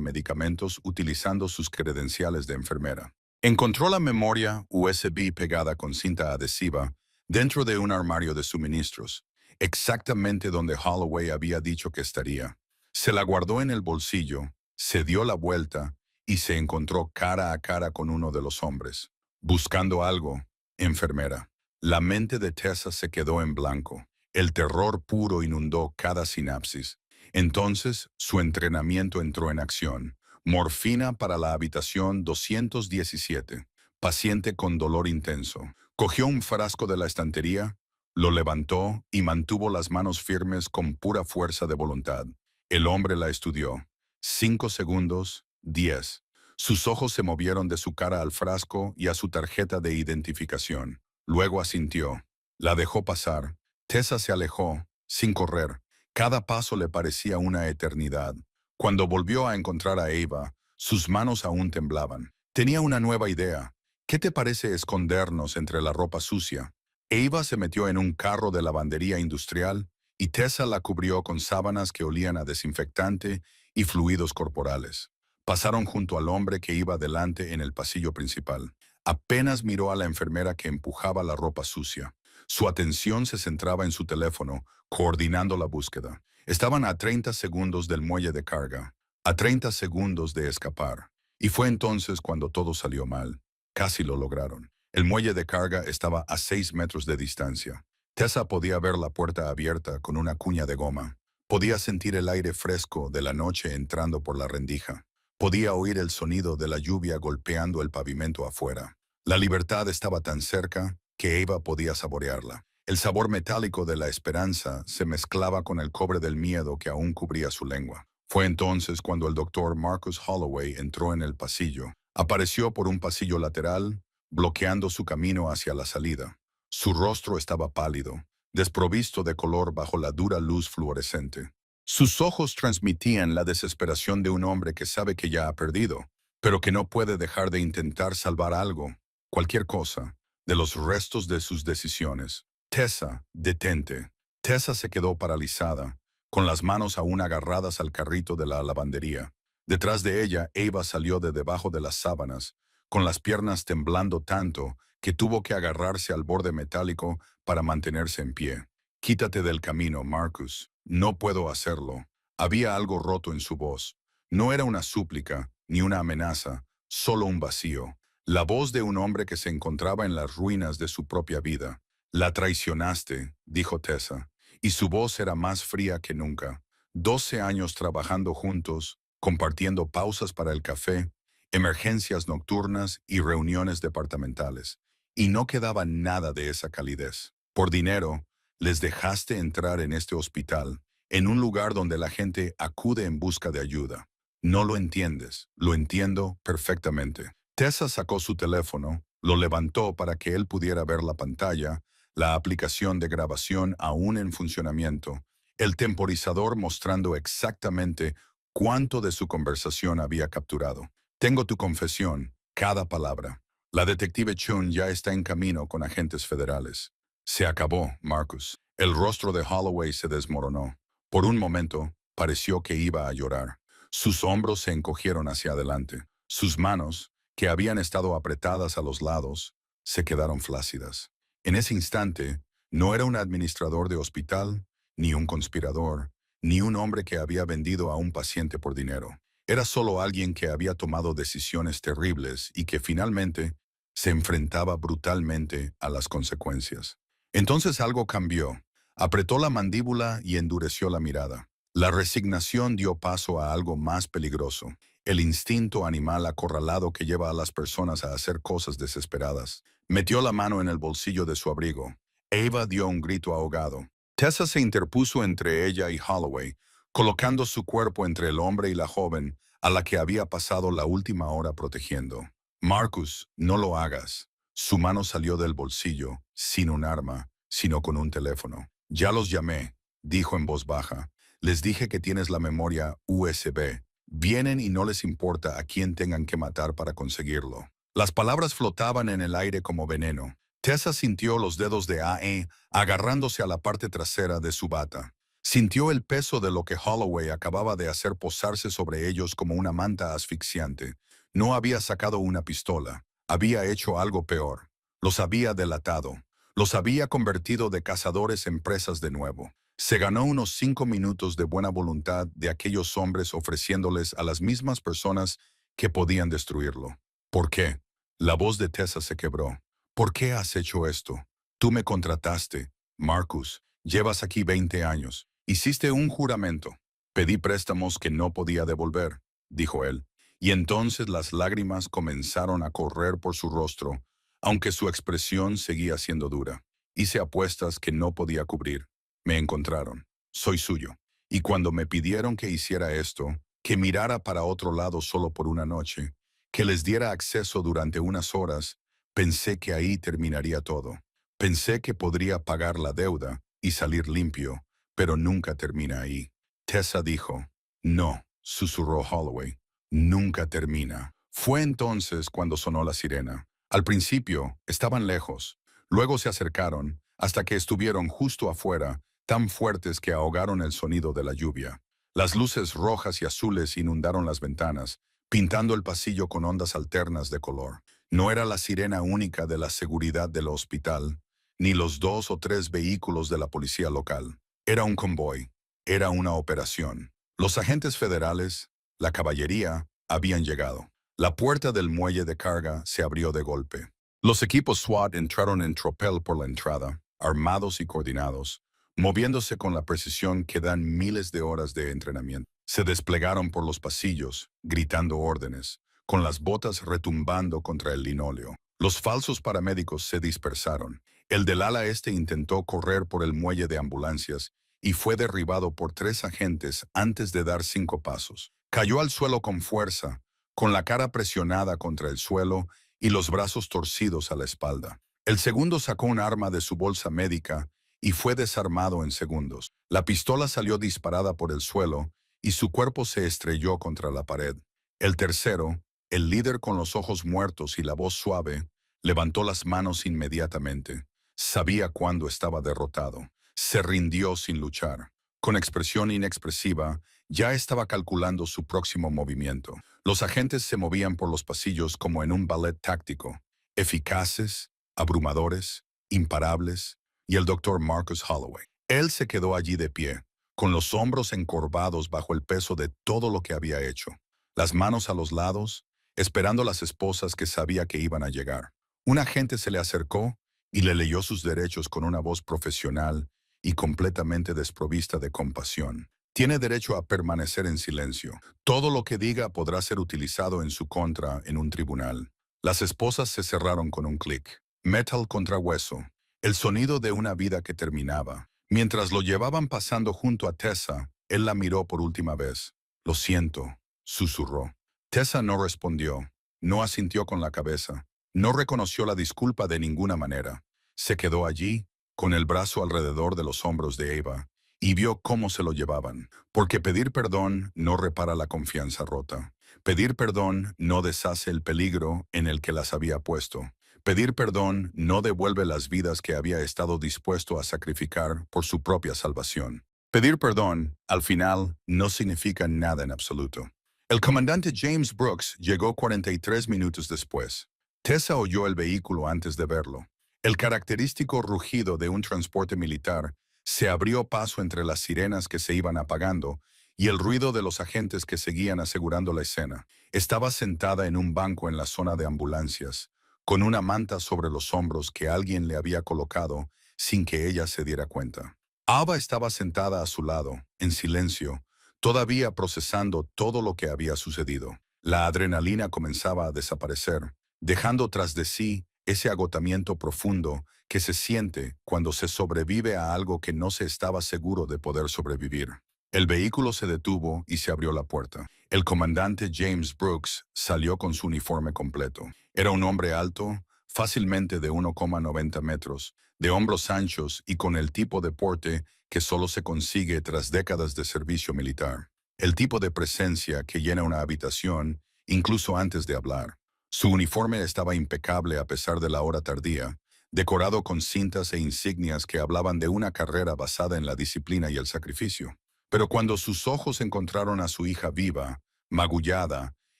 medicamentos utilizando sus credenciales de enfermera. Encontró la memoria USB pegada con cinta adhesiva dentro de un armario de suministros, exactamente donde Holloway había dicho que estaría. Se la guardó en el bolsillo, se dio la vuelta y se encontró cara a cara con uno de los hombres. Buscando algo, enfermera. La mente de Tessa se quedó en blanco. El terror puro inundó cada sinapsis. Entonces, su entrenamiento entró en acción. Morfina para la habitación 217. Paciente con dolor intenso. Cogió un frasco de la estantería, lo levantó y mantuvo las manos firmes con pura fuerza de voluntad. El hombre la estudió. 5 segundos, 10. Sus ojos se movieron de su cara al frasco y a su tarjeta de identificación. Luego asintió. La dejó pasar. Tessa se alejó, sin correr. Cada paso le parecía una eternidad. Cuando volvió a encontrar a Ava, sus manos aún temblaban. Tenía una nueva idea. ¿Qué te parece escondernos entre la ropa sucia? Ava se metió en un carro de lavandería industrial y Tessa la cubrió con sábanas que olían a desinfectante y fluidos corporales. Pasaron junto al hombre que iba delante en el pasillo principal. Apenas miró a la enfermera que empujaba la ropa sucia. Su atención se centraba en su teléfono, coordinando la búsqueda. Estaban a 30 segundos del muelle de carga, a 30 segundos de escapar. Y fue entonces cuando todo salió mal. Casi lo lograron. El muelle de carga estaba a 6 metros de distancia. Tessa podía ver la puerta abierta con una cuña de goma. Podía sentir el aire fresco de la noche entrando por la rendija. Podía oír el sonido de la lluvia golpeando el pavimento afuera. La libertad estaba tan cerca que Ava podía saborearla. El sabor metálico de la esperanza se mezclaba con el cobre del miedo que aún cubría su lengua. Fue entonces cuando el doctor Marcus Holloway entró en el pasillo. Apareció por un pasillo lateral, bloqueando su camino hacia la salida. Su rostro estaba pálido, desprovisto de color bajo la dura luz fluorescente. Sus ojos transmitían la desesperación de un hombre que sabe que ya ha perdido, pero que no puede dejar de intentar salvar algo, cualquier cosa, de los restos de sus decisiones. Tessa, detente. Tessa se quedó paralizada, con las manos aún agarradas al carrito de la lavandería. Detrás de ella, Ava salió de debajo de las sábanas, con las piernas temblando tanto que tuvo que agarrarse al borde metálico para mantenerse en pie. Quítate del camino, Marcus. No puedo hacerlo. Había algo roto en su voz. No era una súplica, ni una amenaza, solo un vacío. La voz de un hombre que se encontraba en las ruinas de su propia vida. La traicionaste, dijo Tessa, y su voz era más fría que nunca. 12 años trabajando juntos, compartiendo pausas para el café, emergencias nocturnas y reuniones departamentales. Y no quedaba nada de esa calidez. Por dinero, Les dejaste entrar en este hospital, en un lugar donde la gente acude en busca de ayuda. No lo entiendes, lo entiendo perfectamente. Tessa sacó su teléfono, lo levantó para que él pudiera ver la pantalla, la aplicación de grabación aún en funcionamiento, el temporizador mostrando exactamente cuánto de su conversación había capturado. Tengo tu confesión, cada palabra. La detective Chun ya está en camino con agentes federales. Se acabó, Marcus. El rostro de Holloway se desmoronó. Por un momento, pareció que iba a llorar. Sus hombros se encogieron hacia adelante. Sus manos, que habían estado apretadas a los lados, se quedaron flácidas. En ese instante, no era un administrador de hospital, ni un conspirador, ni un hombre que había vendido a un paciente por dinero. Era solo alguien que había tomado decisiones terribles y que finalmente se enfrentaba brutalmente a las consecuencias. Entonces algo cambió. Apretó la mandíbula y endureció la mirada. La resignación dio paso a algo más peligroso, el instinto animal acorralado que lleva a las personas a hacer cosas desesperadas. Metió la mano en el bolsillo de su abrigo. Ava dio un grito ahogado. Tessa se interpuso entre ella y Holloway, colocando su cuerpo entre el hombre y la joven a la que había pasado la última hora protegiendo. Marcus, no lo hagas. Su mano salió del bolsillo, sin un arma, sino con un teléfono. Ya los llamé, dijo en voz baja. Les dije que tienes la memoria USB. Vienen y no les importa a quién tengan que matar para conseguirlo. Las palabras flotaban en el aire como veneno. Tessa sintió los dedos de AE agarrándose a la parte trasera de su bata. Sintió el peso de lo que Holloway acababa de hacer posarse sobre ellos como una manta asfixiante. No había sacado una pistola. Había hecho algo peor. Los había delatado. Los había convertido de cazadores en presas de nuevo. Se ganó unos 5 minutos de buena voluntad de aquellos hombres ofreciéndoles a las mismas personas que podían destruirlo. ¿Por qué? La voz de Tessa se quebró. ¿Por qué has hecho esto? Tú me contrataste, Marcus. Llevas aquí 20 años. Hiciste un juramento. Pedí préstamos que no podía devolver, dijo él. Y entonces las lágrimas comenzaron a correr por su rostro, aunque su expresión seguía siendo dura. Hice apuestas que no podía cubrir. Me encontraron. Soy suyo. Y cuando me pidieron que hiciera esto, que mirara para otro lado solo por una noche, que les diera acceso durante unas horas, pensé que ahí terminaría todo. Pensé que podría pagar la deuda y salir limpio, pero nunca termina ahí. Tessa dijo, no, susurró Holloway, nunca termina. Fue entonces cuando sonó la sirena. Al principio, estaban lejos. Luego se acercaron, hasta que estuvieron justo afuera, tan fuertes que ahogaron el sonido de la lluvia. Las luces rojas y azules inundaron las ventanas, pintando el pasillo con ondas alternas de color. No era la sirena única de la seguridad del hospital, ni los 2 o 3 vehículos de la policía local. Era un convoy, era una operación. Los agentes federales, la caballería, habían llegado. La puerta del muelle de carga se abrió de golpe. Los equipos SWAT entraron en tropel por la entrada, armados y coordinados, moviéndose con la precisión que dan miles de horas de entrenamiento. Se desplegaron por los pasillos, gritando órdenes, con las botas retumbando contra el linóleo. Los falsos paramédicos se dispersaron. El del ala este intentó correr por el muelle de ambulancias y fue derribado por 3 agentes antes de dar 5 pasos. Cayó al suelo con fuerza, con la cara presionada contra el suelo y los brazos torcidos a la espalda. El segundo sacó un arma de su bolsa médica y fue desarmado en segundos. La pistola salió disparada por el suelo y su cuerpo se estrelló contra la pared. El tercero, el líder con los ojos muertos y la voz suave, levantó las manos inmediatamente. Sabía cuándo estaba derrotado. Se rindió sin luchar. Con expresión inexpresiva, ya estaba calculando su próximo movimiento. Los agentes se movían por los pasillos como en un ballet táctico, eficaces, abrumadores, imparables, y el doctor Marcus Holloway. Él se quedó allí de pie, con los hombros encorvados bajo el peso de todo lo que había hecho, las manos a los lados, esperando las esposas que sabía que iban a llegar. Un agente se le acercó y le leyó sus derechos con una voz profesional y completamente desprovista de compasión. Tiene derecho a permanecer en silencio. Todo lo que diga podrá ser utilizado en su contra en un tribunal. Las esposas se cerraron con un clic. Metal contra hueso. El sonido de una vida que terminaba. Mientras lo llevaban pasando junto a Tessa, él la miró por última vez. Lo siento, susurró. Tessa no respondió, no asintió con la cabeza, no reconoció la disculpa de ninguna manera. Se quedó allí, con el brazo alrededor de los hombros de Eva, y vio cómo se lo llevaban. Porque pedir perdón no repara la confianza rota. Pedir perdón no deshace el peligro en el que las había puesto. Pedir perdón no devuelve las vidas que había estado dispuesto a sacrificar por su propia salvación. Pedir perdón, al final, no significa nada en absoluto. El comandante James Brooks llegó 43 minutos después. Tessa oyó el vehículo antes de verlo. El característico rugido de un transporte militar se abrió paso entre las sirenas que se iban apagando y el ruido de los agentes que seguían asegurando la escena. Estaba sentada en un banco en la zona de ambulancias, con una manta sobre los hombros que alguien le había colocado sin que ella se diera cuenta. Ava estaba sentada a su lado, en silencio, todavía procesando todo lo que había sucedido. La adrenalina comenzaba a desaparecer, dejando tras de sí ese agotamiento profundo que se siente cuando se sobrevive a algo que no se estaba seguro de poder sobrevivir. El vehículo se detuvo y se abrió la puerta. El comandante James Brooks salió con su uniforme completo. Era un hombre alto, fácilmente de 1,90 metros, de hombros anchos y con el tipo de porte que solo se consigue tras décadas de servicio militar. El tipo de presencia que llena una habitación, incluso antes de hablar. Su uniforme estaba impecable a pesar de la hora tardía, decorado con cintas e insignias que hablaban de una carrera basada en la disciplina y el sacrificio. Pero cuando sus ojos encontraron a su hija viva, magullada,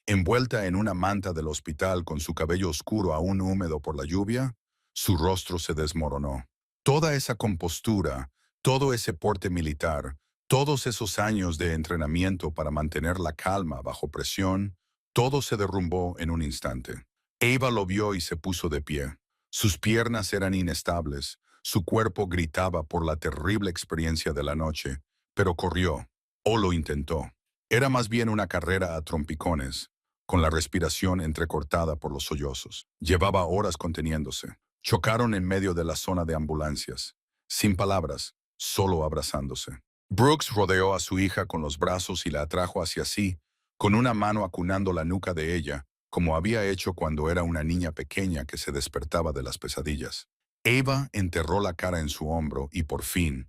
envuelta en una manta del hospital con su cabello oscuro aún húmedo por la lluvia, su rostro se desmoronó. Toda esa compostura, todo ese porte militar, todos esos años de entrenamiento para mantener la calma bajo presión, todo se derrumbó en un instante. Eva lo vio y se puso de pie. Sus piernas eran inestables, su cuerpo gritaba por la terrible experiencia de la noche, pero corrió, o lo intentó. Era más bien una carrera a trompicones, con la respiración entrecortada por los sollozos. Llevaba horas conteniéndose. Chocaron en medio de la zona de ambulancias, sin palabras, solo abrazándose. Brooks rodeó a su hija con los brazos y la atrajo hacia sí, con una mano acunando la nuca de ella, como había hecho cuando era una niña pequeña que se despertaba de las pesadillas. Eva enterró la cara en su hombro y por fin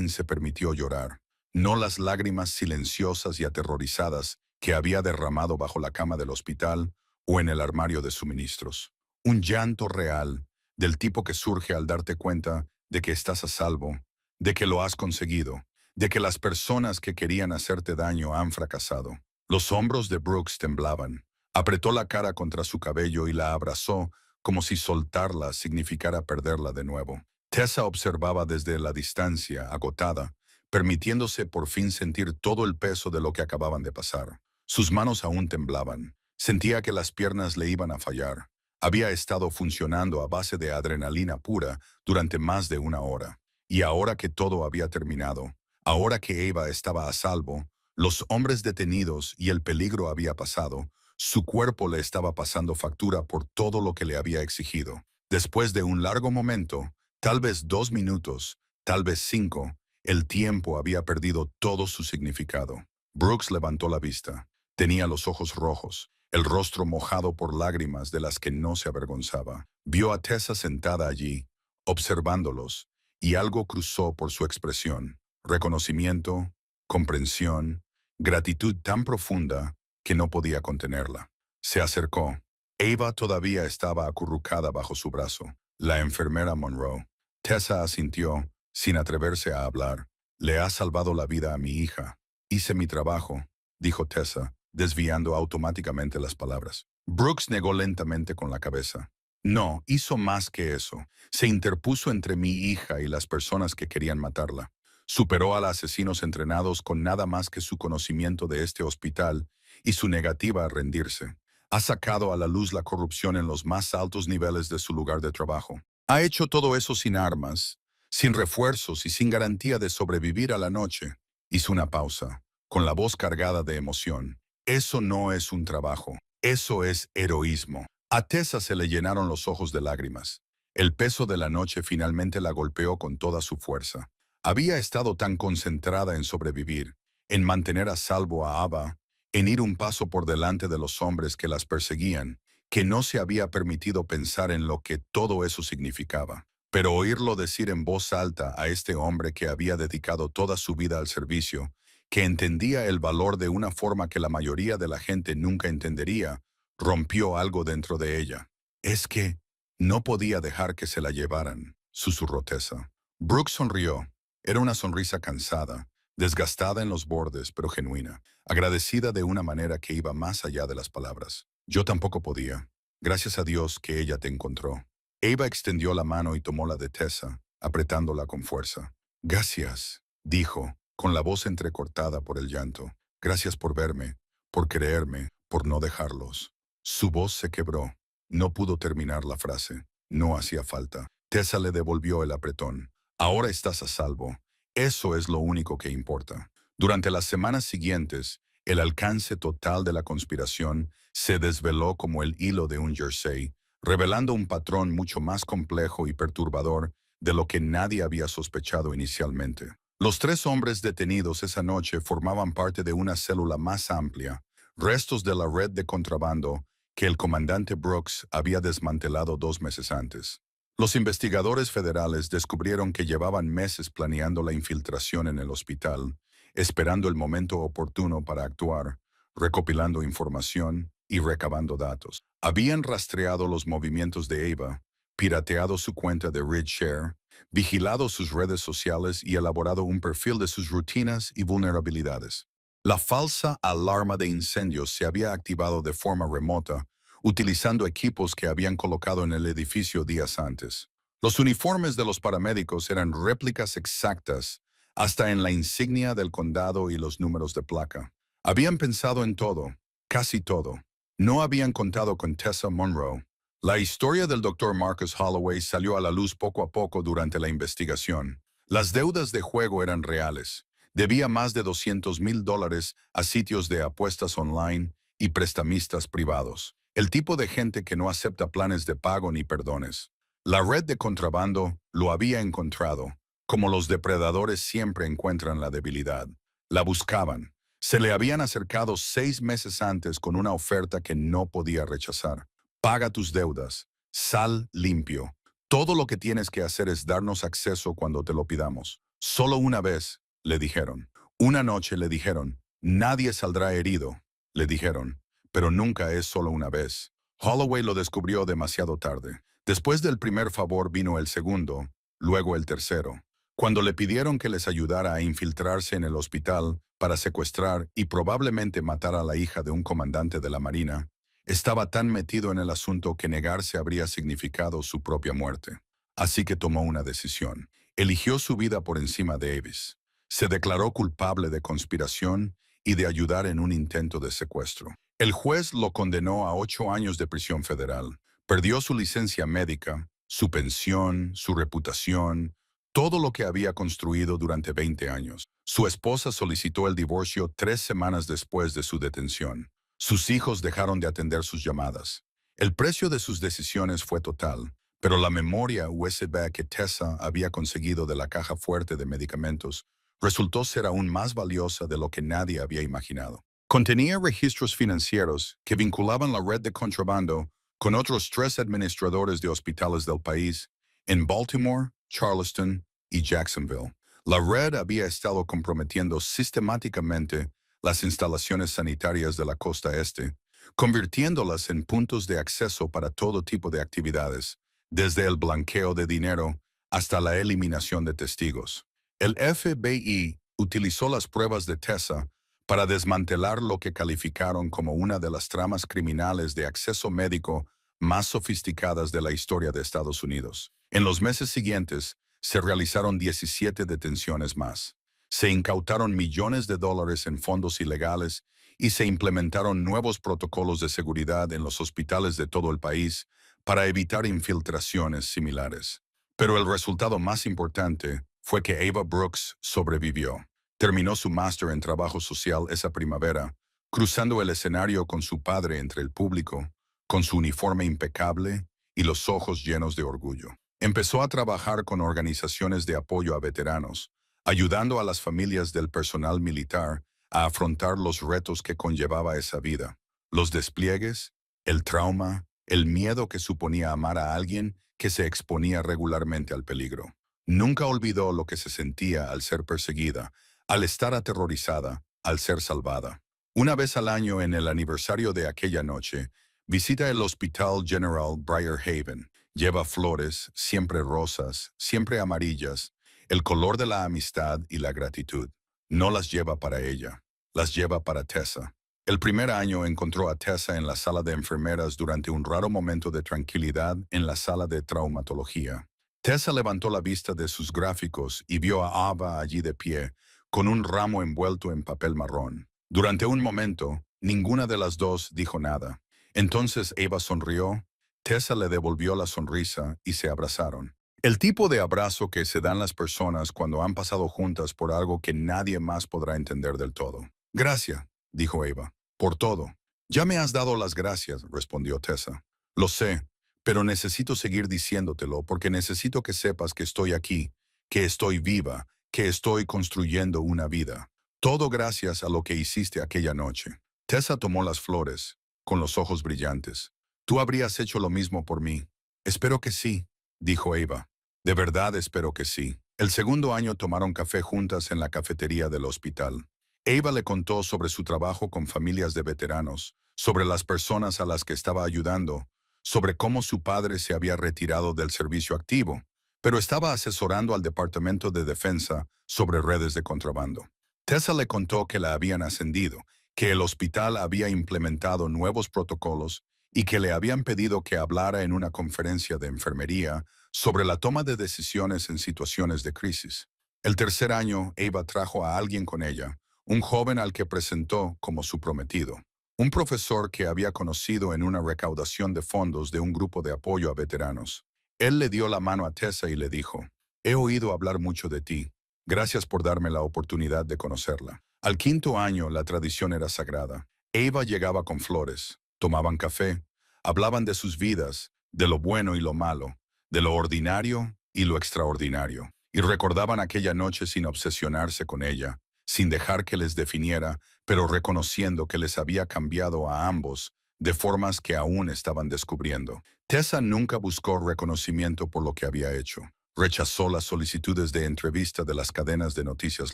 se permitió llorar. No las lágrimas silenciosas y aterrorizadas que había derramado bajo la cama del hospital o en el armario de suministros. Un llanto real, del tipo que surge al darte cuenta de que estás a salvo, de que lo has conseguido, de que las personas que querían hacerte daño han fracasado. Los hombros de Brooks temblaban. Apretó la cara contra su cabello y la abrazó como si soltarla significara perderla de nuevo. Tessa observaba desde la distancia, agotada, permitiéndose por fin sentir todo el peso de lo que acababan de pasar. Sus manos aún temblaban. Sentía que las piernas le iban a fallar. Había estado funcionando a base de adrenalina pura durante más de una hora. Y ahora que todo había terminado, ahora que Eva estaba a salvo, los hombres detenidos y el peligro había pasado, su cuerpo le estaba pasando factura por todo lo que le había exigido. Después de un largo momento, tal vez 2 minutos, tal vez 5, el tiempo había perdido todo su significado. Brooks levantó la vista. Tenía los ojos rojos, el rostro mojado por lágrimas de las que no se avergonzaba. Vio a Tessa sentada allí, observándolos, y algo cruzó por su expresión. Reconocimiento, comprensión, gratitud tan profunda que no podía contenerla. Se acercó. Eva todavía estaba acurrucada bajo su brazo. La enfermera Monroe. Tessa asintió, sin atreverse a hablar. Le has salvado la vida a mi hija. Hice mi trabajo, dijo Tessa, desviando automáticamente las palabras. Brooks negó lentamente con la cabeza. No, hizo más que eso. Se interpuso entre mi hija y las personas que querían matarla. Superó a los asesinos entrenados con nada más que su conocimiento de este hospital y su negativa a rendirse. Ha sacado a la luz la corrupción en los más altos niveles de su lugar de trabajo. Ha hecho todo eso sin armas, sin refuerzos y sin garantía de sobrevivir a la noche. Hizo una pausa, con la voz cargada de emoción. Eso no es un trabajo, eso es heroísmo. A Tessa se le llenaron los ojos de lágrimas. El peso de la noche finalmente la golpeó con toda su fuerza. Había estado tan concentrada en sobrevivir, en mantener a salvo a Ava, en ir un paso por delante de los hombres que las perseguían, que no se había permitido pensar en lo que todo eso significaba. Pero oírlo decir en voz alta a este hombre que había dedicado toda su vida al servicio, que entendía el valor de una forma que la mayoría de la gente nunca entendería, rompió algo dentro de ella. Es que no podía dejar que se la llevaran, susurró Tessa. Brooke sonrió. Era una sonrisa cansada, desgastada en los bordes, pero genuina, agradecida de una manera que iba más allá de las palabras. Yo tampoco podía. Gracias a Dios que ella te encontró. Eva extendió la mano y tomó la de Tessa, apretándola con fuerza. Gracias, dijo, con la voz entrecortada por el llanto. Gracias por verme, por creerme, por no dejarlos. Su voz se quebró. No pudo terminar la frase. No hacía falta. Tessa le devolvió el apretón. Ahora estás a salvo. Eso es lo único que importa. Durante las semanas siguientes, el alcance total de la conspiración se desveló como el hilo de un jersey, revelando un patrón mucho más complejo y perturbador de lo que nadie había sospechado inicialmente. Los tres hombres detenidos esa noche formaban parte de una célula más amplia, restos de la red de contrabando que el comandante Brooks había desmantelado 2 meses antes. Los investigadores federales descubrieron que llevaban meses planeando la infiltración en el hospital, esperando el momento oportuno para actuar, recopilando información y recabando datos. Habían rastreado los movimientos de Eva, pirateado su cuenta de RidShare, vigilado sus redes sociales y elaborado un perfil de sus rutinas y vulnerabilidades. La falsa alarma de incendios se había activado de forma remota, utilizando equipos que habían colocado en el edificio días antes. Los uniformes de los paramédicos eran réplicas exactas, hasta en la insignia del condado y los números de placa. Habían pensado en todo, casi todo. No habían contado con Tessa Monroe. La historia del Dr. Marcus Holloway salió a la luz poco a poco durante la investigación. Las deudas de juego eran reales. Debía más de $200,000 a sitios de apuestas online y prestamistas privados. El tipo de gente que no acepta planes de pago ni perdones. La red de contrabando lo había encontrado, como los depredadores siempre encuentran la debilidad. La buscaban. Se le habían acercado 6 meses antes con una oferta que no podía rechazar. Paga tus deudas. Sal limpio. Todo lo que tienes que hacer es darnos acceso cuando te lo pidamos. Solo una vez, le dijeron. Una noche le dijeron, nadie saldrá herido, le dijeron. Pero nunca es solo una vez. Holloway lo descubrió demasiado tarde. Después del primer favor vino el segundo, luego el tercero. Cuando le pidieron que les ayudara a infiltrarse en el hospital para secuestrar y probablemente matar a la hija de un comandante de la Marina, estaba tan metido en el asunto que negarse habría significado su propia muerte. Así que tomó una decisión. Eligió su vida por encima de Avis. Se declaró culpable de conspiración y de ayudar en un intento de secuestro. El juez lo condenó a 8 años de prisión federal. Perdió su licencia médica, su pensión, su reputación, todo lo que había construido durante 20 años. Su esposa solicitó el divorcio 3 semanas después de su detención. Sus hijos dejaron de atender sus llamadas. El precio de sus decisiones fue total, pero la memoria USB que Tessa había conseguido de la caja fuerte de medicamentos resultó ser aún más valiosa de lo que nadie había imaginado. Contenía registros financieros que vinculaban la red de contrabando con otros 3 administradores de hospitales del país en Baltimore, Charleston y Jacksonville. La red había estado comprometiendo sistemáticamente las instalaciones sanitarias de la costa este, convirtiéndolas en puntos de acceso para todo tipo de actividades, desde el blanqueo de dinero hasta la eliminación de testigos. El FBI utilizó las pruebas de Tessa para desmantelar lo que calificaron como una de las tramas criminales de acceso médico más sofisticadas de la historia de Estados Unidos. En los meses siguientes, se realizaron 17 detenciones más. Se incautaron millones de dólares en fondos ilegales y se implementaron nuevos protocolos de seguridad en los hospitales de todo el país para evitar infiltraciones similares. Pero el resultado más importante fue que Ava Brooks sobrevivió. Terminó su máster en trabajo social esa primavera, cruzando el escenario con su padre entre el público, con su uniforme impecable y los ojos llenos de orgullo. Empezó a trabajar con organizaciones de apoyo a veteranos, ayudando a las familias del personal militar a afrontar los retos que conllevaba esa vida, los despliegues, el trauma, el miedo que suponía amar a alguien que se exponía regularmente al peligro. Nunca olvidó lo que se sentía al ser perseguida, al estar aterrorizada, al ser salvada. Una vez al año en el aniversario de aquella noche, visita el Hospital General Briar Haven. Lleva flores, siempre rosas, siempre amarillas, el color de la amistad y la gratitud. No las lleva para ella, las lleva para Tessa. El primer año encontró a Tessa en la sala de enfermeras durante un raro momento de tranquilidad en la sala de traumatología. Tessa levantó la vista de sus gráficos y vio a Ava allí de pie, con un ramo envuelto en papel marrón. Durante un momento, ninguna de las dos dijo nada. Entonces Ava sonrió, Tessa le devolvió la sonrisa y se abrazaron. El tipo de abrazo que se dan las personas cuando han pasado juntas por algo que nadie más podrá entender del todo. Gracias, dijo Ava, por todo. Ya me has dado las gracias, respondió Tessa. Lo sé, pero necesito seguir diciéndotelo porque necesito que sepas que estoy aquí, que estoy viva, que estoy construyendo una vida. Todo gracias a lo que hiciste aquella noche. Tessa tomó las flores, con los ojos brillantes. Tú habrías hecho lo mismo por mí. Espero que sí, dijo Ava. De verdad espero que sí. El segundo año tomaron café juntas en la cafetería del hospital. Ava le contó sobre su trabajo con familias de veteranos, sobre las personas a las que estaba ayudando, sobre cómo su padre se había retirado del servicio activo, pero estaba asesorando al Departamento de Defensa sobre redes de contrabando. Tessa le contó que la habían ascendido, que el hospital había implementado nuevos protocolos y que le habían pedido que hablara en una conferencia de enfermería sobre la toma de decisiones en situaciones de crisis. El tercer año, Ava trajo a alguien con ella, un joven al que presentó como su prometido, un profesor que había conocido en una recaudación de fondos de un grupo de apoyo a veteranos. Él le dio la mano a Tessa y le dijo, «He oído hablar mucho de ti. Gracias por darme la oportunidad de conocerla». Al quinto año, la tradición era sagrada. Ava llegaba con flores, tomaban café, hablaban de sus vidas, de lo bueno y lo malo, de lo ordinario y lo extraordinario, y recordaban aquella noche sin obsesionarse con ella, sin dejar que les definiera, pero reconociendo que les había cambiado a ambos de formas que aún estaban descubriendo. Tessa nunca buscó reconocimiento por lo que había hecho. Rechazó las solicitudes de entrevista de las cadenas de noticias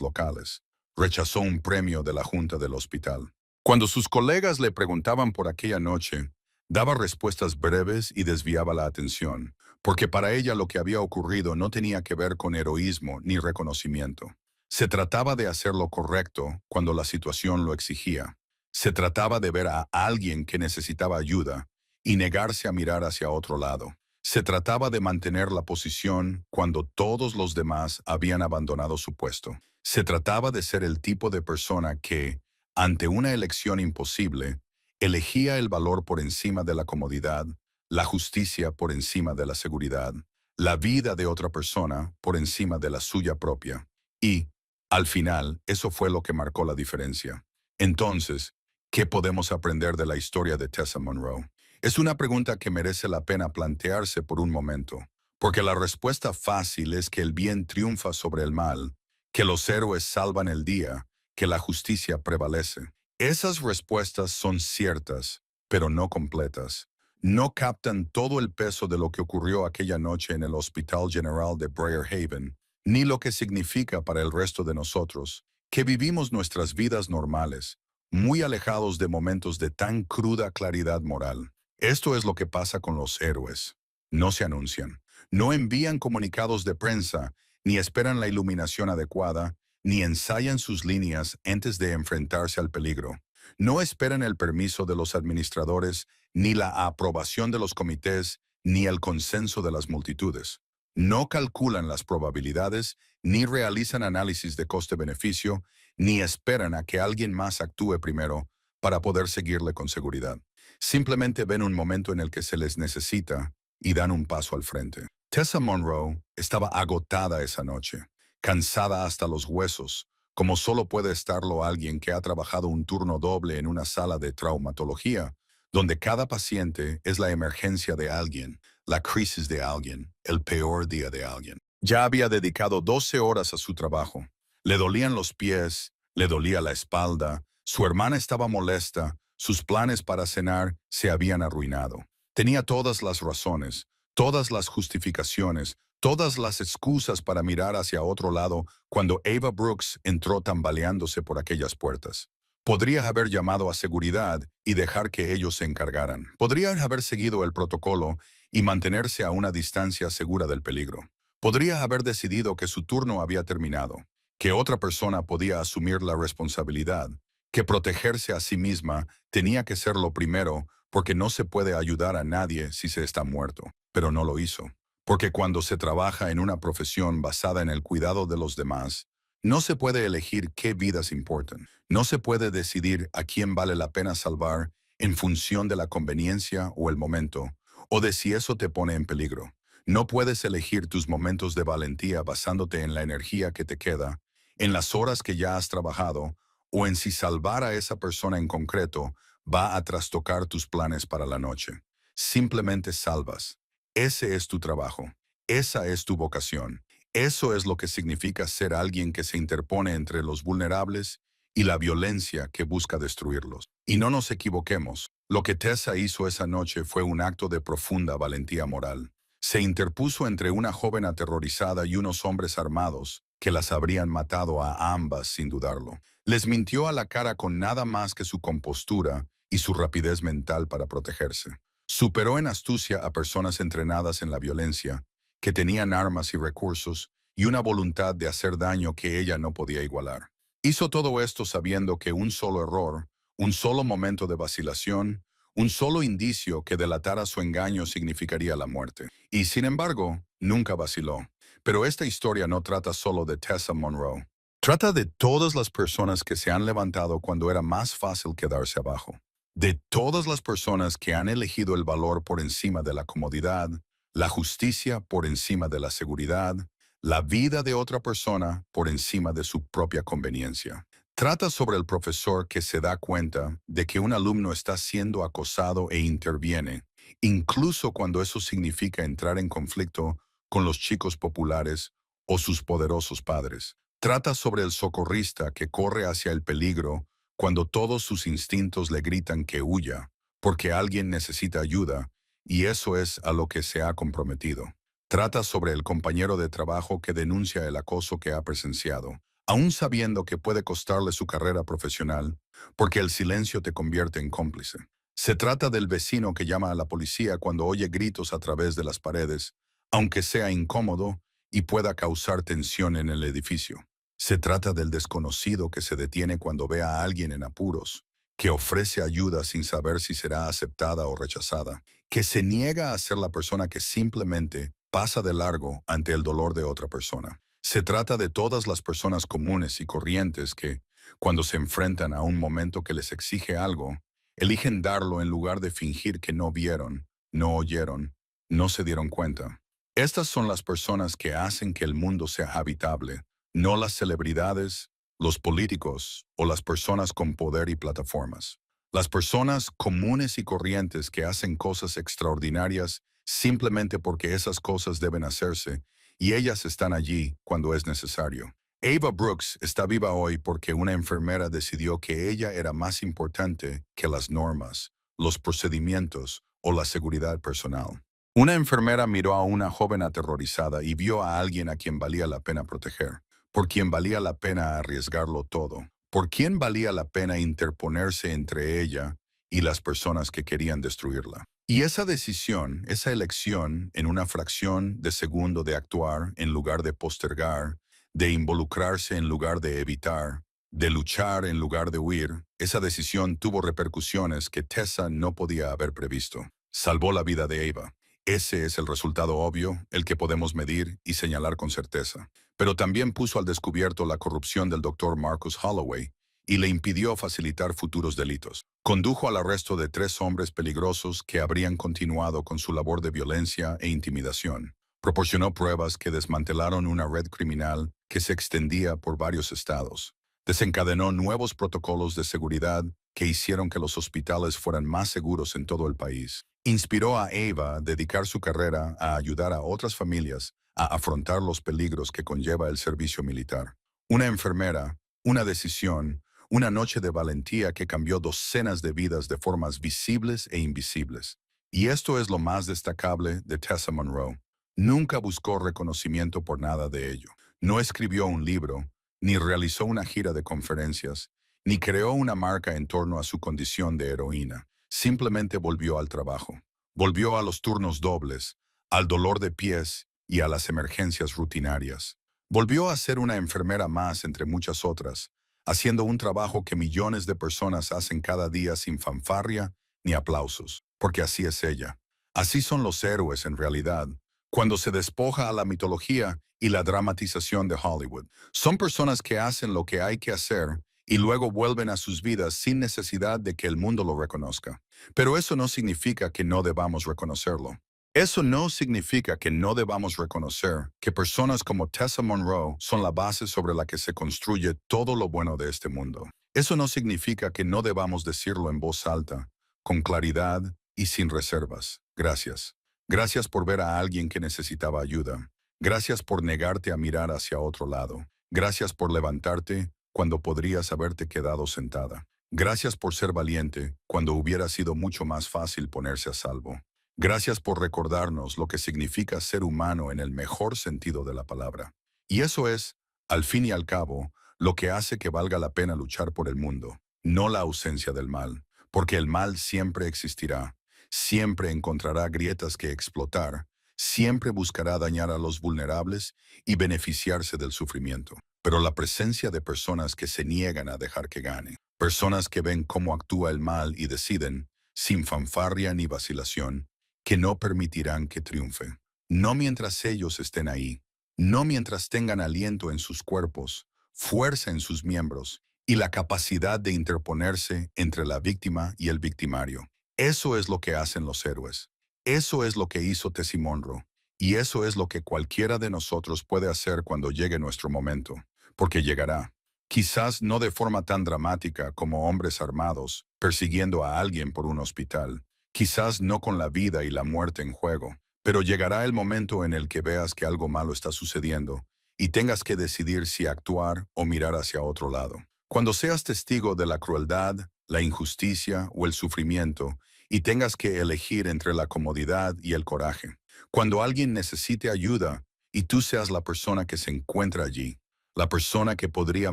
locales. Rechazó un premio de la junta del hospital. Cuando sus colegas le preguntaban por aquella noche, daba respuestas breves y desviaba la atención, porque para ella lo que había ocurrido no tenía que ver con heroísmo ni reconocimiento. Se trataba de hacer lo correcto cuando la situación lo exigía. Se trataba de ver a alguien que necesitaba ayuda y negarse a mirar hacia otro lado. Se trataba de mantener la posición cuando todos los demás habían abandonado su puesto. Se trataba de ser el tipo de persona que, ante una elección imposible, elegía el valor por encima de la comodidad, la justicia por encima de la seguridad, la vida de otra persona por encima de la suya propia. Y, al final, eso fue lo que marcó la diferencia. Entonces, ¿qué podemos aprender de la historia de Tessa Monroe? Es una pregunta que merece la pena plantearse por un momento, porque la respuesta fácil es que el bien triunfa sobre el mal, que los héroes salvan el día, que la justicia prevalece. Esas respuestas son ciertas, pero no completas. No captan todo el peso de lo que ocurrió aquella noche en el Hospital General de Briar Haven, ni lo que significa para el resto de nosotros, que vivimos nuestras vidas normales, muy alejados de momentos de tan cruda claridad moral. Esto es lo que pasa con los héroes. No se anuncian, no envían comunicados de prensa, ni esperan la iluminación adecuada, ni ensayan sus líneas antes de enfrentarse al peligro. No esperan el permiso de los administradores, ni la aprobación de los comités, ni el consenso de las multitudes. No calculan las probabilidades, ni realizan análisis de coste-beneficio, ni esperan a que alguien más actúe primero para poder seguirle con seguridad. Simplemente ven un momento en el que se les necesita y dan un paso al frente. Tessa Monroe estaba agotada esa noche, cansada hasta los huesos, como solo puede estarlo alguien que ha trabajado un turno doble en una sala de traumatología, donde cada paciente es la emergencia de alguien, la crisis de alguien, el peor día de alguien. Ya había dedicado 12 horas a su trabajo. Le dolían los pies, le dolía la espalda, su hermana estaba molesta, sus planes para cenar se habían arruinado. Tenía todas las razones, todas las justificaciones, todas las excusas para mirar hacia otro lado cuando Ava Brooks entró tambaleándose por aquellas puertas. Podría haber llamado a seguridad y dejar que ellos se encargaran. Podría haber seguido el protocolo y mantenerse a una distancia segura del peligro. Podría haber decidido que su turno había terminado, que otra persona podía asumir la responsabilidad, que protegerse a sí misma tenía que ser lo primero porque no se puede ayudar a nadie si se está muerto, pero no lo hizo. Porque cuando se trabaja en una profesión basada en el cuidado de los demás, no se puede elegir qué vidas importan. No se puede decidir a quién vale la pena salvar en función de la conveniencia o el momento, o de si eso te pone en peligro. No puedes elegir tus momentos de valentía basándote en la energía que te queda, en las horas que ya has trabajado, o en si salvar a esa persona en concreto va a trastocar tus planes para la noche. Simplemente salvas. Ese es tu trabajo. Esa es tu vocación. Eso es lo que significa ser alguien que se interpone entre los vulnerables y la violencia que busca destruirlos. Y no nos equivoquemos, lo que Tessa hizo esa noche fue un acto de profunda valentía moral. Se interpuso entre una joven aterrorizada y unos hombres armados que las habrían matado a ambas sin dudarlo. Les mintió a la cara con nada más que su compostura y su rapidez mental para protegerse. Superó en astucia a personas entrenadas en la violencia, que tenían armas y recursos y una voluntad de hacer daño que ella no podía igualar. Hizo todo esto sabiendo que un solo error, un solo momento de vacilación, un solo indicio que delatara su engaño significaría la muerte. Y sin embargo, nunca vaciló. Pero esta historia no trata solo de Tessa Monroe. Trata de todas las personas que se han levantado cuando era más fácil quedarse abajo. De todas las personas que han elegido el valor por encima de la comodidad, la justicia por encima de la seguridad, la vida de otra persona por encima de su propia conveniencia. Trata sobre el profesor que se da cuenta de que un alumno está siendo acosado e interviene, incluso cuando eso significa entrar en conflicto con los chicos populares o sus poderosos padres. Trata sobre el socorrista que corre hacia el peligro cuando todos sus instintos le gritan que huya, porque alguien necesita ayuda, y eso es a lo que se ha comprometido. Trata sobre el compañero de trabajo que denuncia el acoso que ha presenciado, aún sabiendo que puede costarle su carrera profesional, porque el silencio te convierte en cómplice. Se trata del vecino que llama a la policía cuando oye gritos a través de las paredes, aunque sea incómodo y pueda causar tensión en el edificio. Se trata del desconocido que se detiene cuando ve a alguien en apuros, que ofrece ayuda sin saber si será aceptada o rechazada, que se niega a ser la persona que simplemente pasa de largo ante el dolor de otra persona. Se trata de todas las personas comunes y corrientes que, cuando se enfrentan a un momento que les exige algo, eligen darlo en lugar de fingir que no vieron, no oyeron, no se dieron cuenta. Estas son las personas que hacen que el mundo sea habitable, no las celebridades, los políticos o las personas con poder y plataformas. Las personas comunes y corrientes que hacen cosas extraordinarias simplemente porque esas cosas deben hacerse y ellas están allí cuando es necesario. Ava Brooks está viva hoy porque una enfermera decidió que ella era más importante que las normas, los procedimientos o la seguridad personal. Una enfermera miró a una joven aterrorizada y vio a alguien a quien valía la pena proteger, por quien valía la pena arriesgarlo todo, por quien valía la pena interponerse entre ella y las personas que querían destruirla. Y esa decisión, esa elección en una fracción de segundo de actuar en lugar de postergar, de involucrarse en lugar de evitar, de luchar en lugar de huir, esa decisión tuvo repercusiones que Tessa no podía haber previsto. Salvó la vida de Ava. Ese es el resultado obvio, el que podemos medir y señalar con certeza. Pero también puso al descubierto la corrupción del Dr. Marcus Holloway y le impidió facilitar futuros delitos. Condujo al arresto de 3 hombres peligrosos que habrían continuado con su labor de violencia e intimidación. Proporcionó pruebas que desmantelaron una red criminal que se extendía por varios estados. Desencadenó nuevos protocolos de seguridad que hicieron que los hospitales fueran más seguros en todo el país. Inspiró a Ava a dedicar su carrera a ayudar a otras familias a afrontar los peligros que conlleva el servicio militar. Una enfermera, una decisión, una noche de valentía que cambió docenas de vidas de formas visibles e invisibles. Y esto es lo más destacable de Tessa Monroe. Nunca buscó reconocimiento por nada de ello. No escribió un libro, ni realizó una gira de conferencias, ni creó una marca en torno a su condición de heroína. Simplemente volvió al trabajo. Volvió a los turnos dobles, al dolor de pies y a las emergencias rutinarias. Volvió a ser una enfermera más entre muchas otras, haciendo un trabajo que millones de personas hacen cada día sin fanfarria ni aplausos, porque así es ella. Así son los héroes en realidad, cuando se despoja a la mitología y la dramatización de Hollywood. Son personas que hacen lo que hay que hacer y luego vuelven a sus vidas sin necesidad de que el mundo lo reconozca. Pero eso no significa que no debamos reconocerlo. Eso no significa que no debamos reconocer que personas como Tessa Monroe son la base sobre la que se construye todo lo bueno de este mundo. Eso no significa que no debamos decirlo en voz alta, con claridad y sin reservas. Gracias. Gracias por ver a alguien que necesitaba ayuda. Gracias por negarte a mirar hacia otro lado. Gracias por levantarte cuando podrías haberte quedado sentada. Gracias por ser valiente cuando hubiera sido mucho más fácil ponerse a salvo. Gracias por recordarnos lo que significa ser humano en el mejor sentido de la palabra. Y eso es, al fin y al cabo, lo que hace que valga la pena luchar por el mundo, no la ausencia del mal, porque el mal siempre existirá, siempre encontrará grietas que explotar, siempre buscará dañar a los vulnerables y beneficiarse del sufrimiento. Pero la presencia de personas que se niegan a dejar que gane, personas que ven cómo actúa el mal y deciden, sin fanfarria ni vacilación, que no permitirán que triunfe. No mientras ellos estén ahí, no mientras tengan aliento en sus cuerpos, fuerza en sus miembros y la capacidad de interponerse entre la víctima y el victimario. Eso es lo que hacen los héroes. Eso es lo que hizo Tessie Monroe. Y eso es lo que cualquiera de nosotros puede hacer cuando llegue nuestro momento. Porque llegará. Quizás no de forma tan dramática como hombres armados persiguiendo a alguien por un hospital. Quizás no con la vida y la muerte en juego, pero llegará el momento en el que veas que algo malo está sucediendo y tengas que decidir si actuar o mirar hacia otro lado. Cuando seas testigo de la crueldad, la injusticia o el sufrimiento y tengas que elegir entre la comodidad y el coraje. Cuando alguien necesite ayuda y tú seas la persona que se encuentra allí, la persona que podría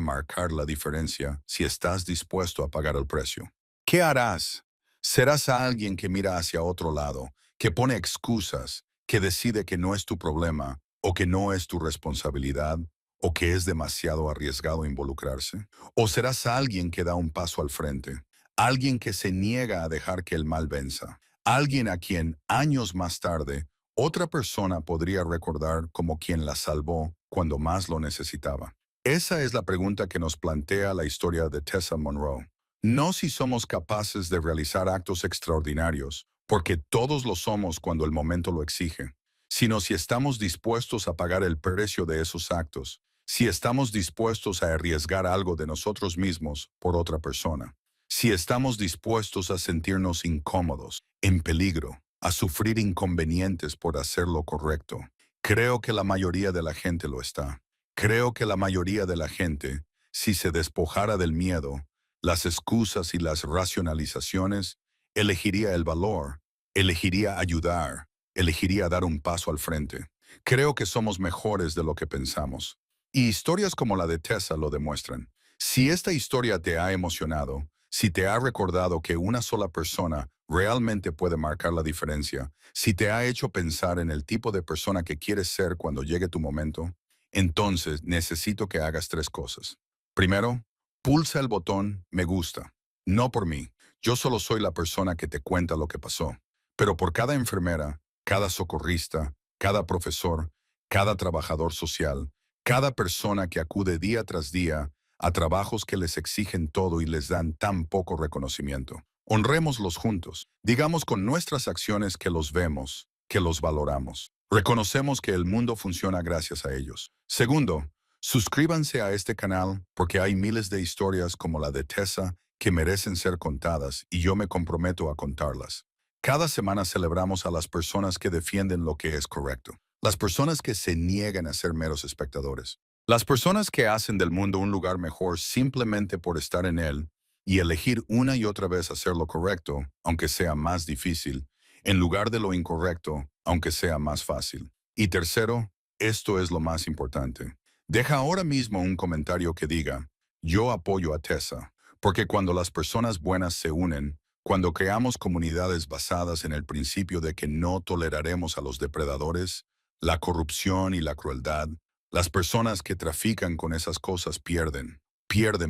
marcar la diferencia si estás dispuesto a pagar el precio. ¿Qué harás? Serás a alguien que mira hacia otro lado, que pone excusas, que decide que no es tu problema, o que no es tu responsabilidad, o que es demasiado arriesgado involucrarse. O serás alguien que da un paso al frente, alguien que se niega a dejar que el mal venza, alguien a quien, años más tarde, otra persona podría recordar como quien la salvó cuando más lo necesitaba. Esa es la pregunta que nos plantea la historia de Tessa Monroe. No si somos capaces de realizar actos extraordinarios, porque todos lo somos cuando el momento lo exige, sino si estamos dispuestos a pagar el precio de esos actos, si estamos dispuestos a arriesgar algo de nosotros mismos por otra persona, si estamos dispuestos a sentirnos incómodos, en peligro, a sufrir inconvenientes por hacer lo correcto. Creo que la mayoría de la gente lo está. Creo que la mayoría de la gente, si se despojara del miedo, las excusas y las racionalizaciones, elegiría el valor, elegiría ayudar, elegiría dar un paso al frente. Creo que somos mejores de lo que pensamos. Y historias como la de Tessa lo demuestran. Si esta historia te ha emocionado, si te ha recordado que una sola persona realmente puede marcar la diferencia, si te ha hecho pensar en el tipo de persona que quieres ser cuando llegue tu momento, entonces necesito que hagas tres cosas. Primero, pulsa el botón me gusta. No por mí. Yo solo soy la persona que te cuenta lo que pasó. Pero por cada enfermera, cada socorrista, cada profesor, cada trabajador social, cada persona que acude día tras día a trabajos que les exigen todo y les dan tan poco reconocimiento. Honrémoslos juntos. Digamos con nuestras acciones que los vemos, que los valoramos. Reconocemos que el mundo funciona gracias a ellos. Segundo, suscríbanse a este canal porque hay miles de historias como la de Tessa que merecen ser contadas y yo me comprometo a contarlas. Cada semana celebramos a las personas que defienden lo que es correcto, las personas que se niegan a ser meros espectadores. Las personas que hacen del mundo un lugar mejor simplemente por estar en él y elegir una y otra vez hacer lo correcto, aunque sea más difícil, en lugar de lo incorrecto, aunque sea más fácil. Y tercero, esto es lo más importante. Deja ahora mismo un comentario que diga, yo apoyo a Tessa, porque cuando las personas buenas se unen, cuando creamos comunidades basadas en el principio de que no toleraremos a los depredadores, la corrupción y la crueldad, las personas que trafican con esas cosas pierden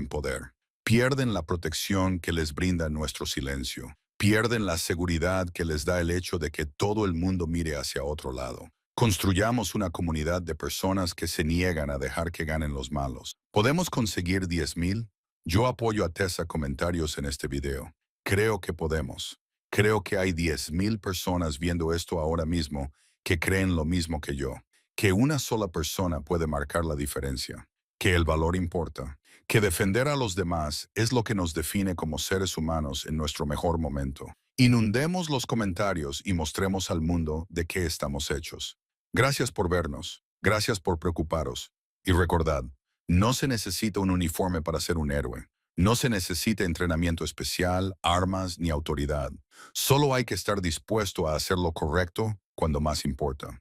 poder, pierden la protección que les brinda nuestro silencio, pierden la seguridad que les da el hecho de que todo el mundo mire hacia otro lado. Construyamos una comunidad de personas que se niegan a dejar que ganen los malos. ¿Podemos conseguir 10,000? Yo apoyo a Tessa comentarios en este video. Creo que podemos. Creo que hay 10,000 personas viendo esto ahora mismo que creen lo mismo que yo, que una sola persona puede marcar la diferencia, que el valor importa, que defender a los demás es lo que nos define como seres humanos en nuestro mejor momento. Inundemos los comentarios y mostremos al mundo de qué estamos hechos. Gracias por vernos, gracias por preocuparos. Y recordad, no se necesita un uniforme para ser un héroe. No se necesita entrenamiento especial, armas ni autoridad. Solo hay que estar dispuesto a hacer lo correcto cuando más importa.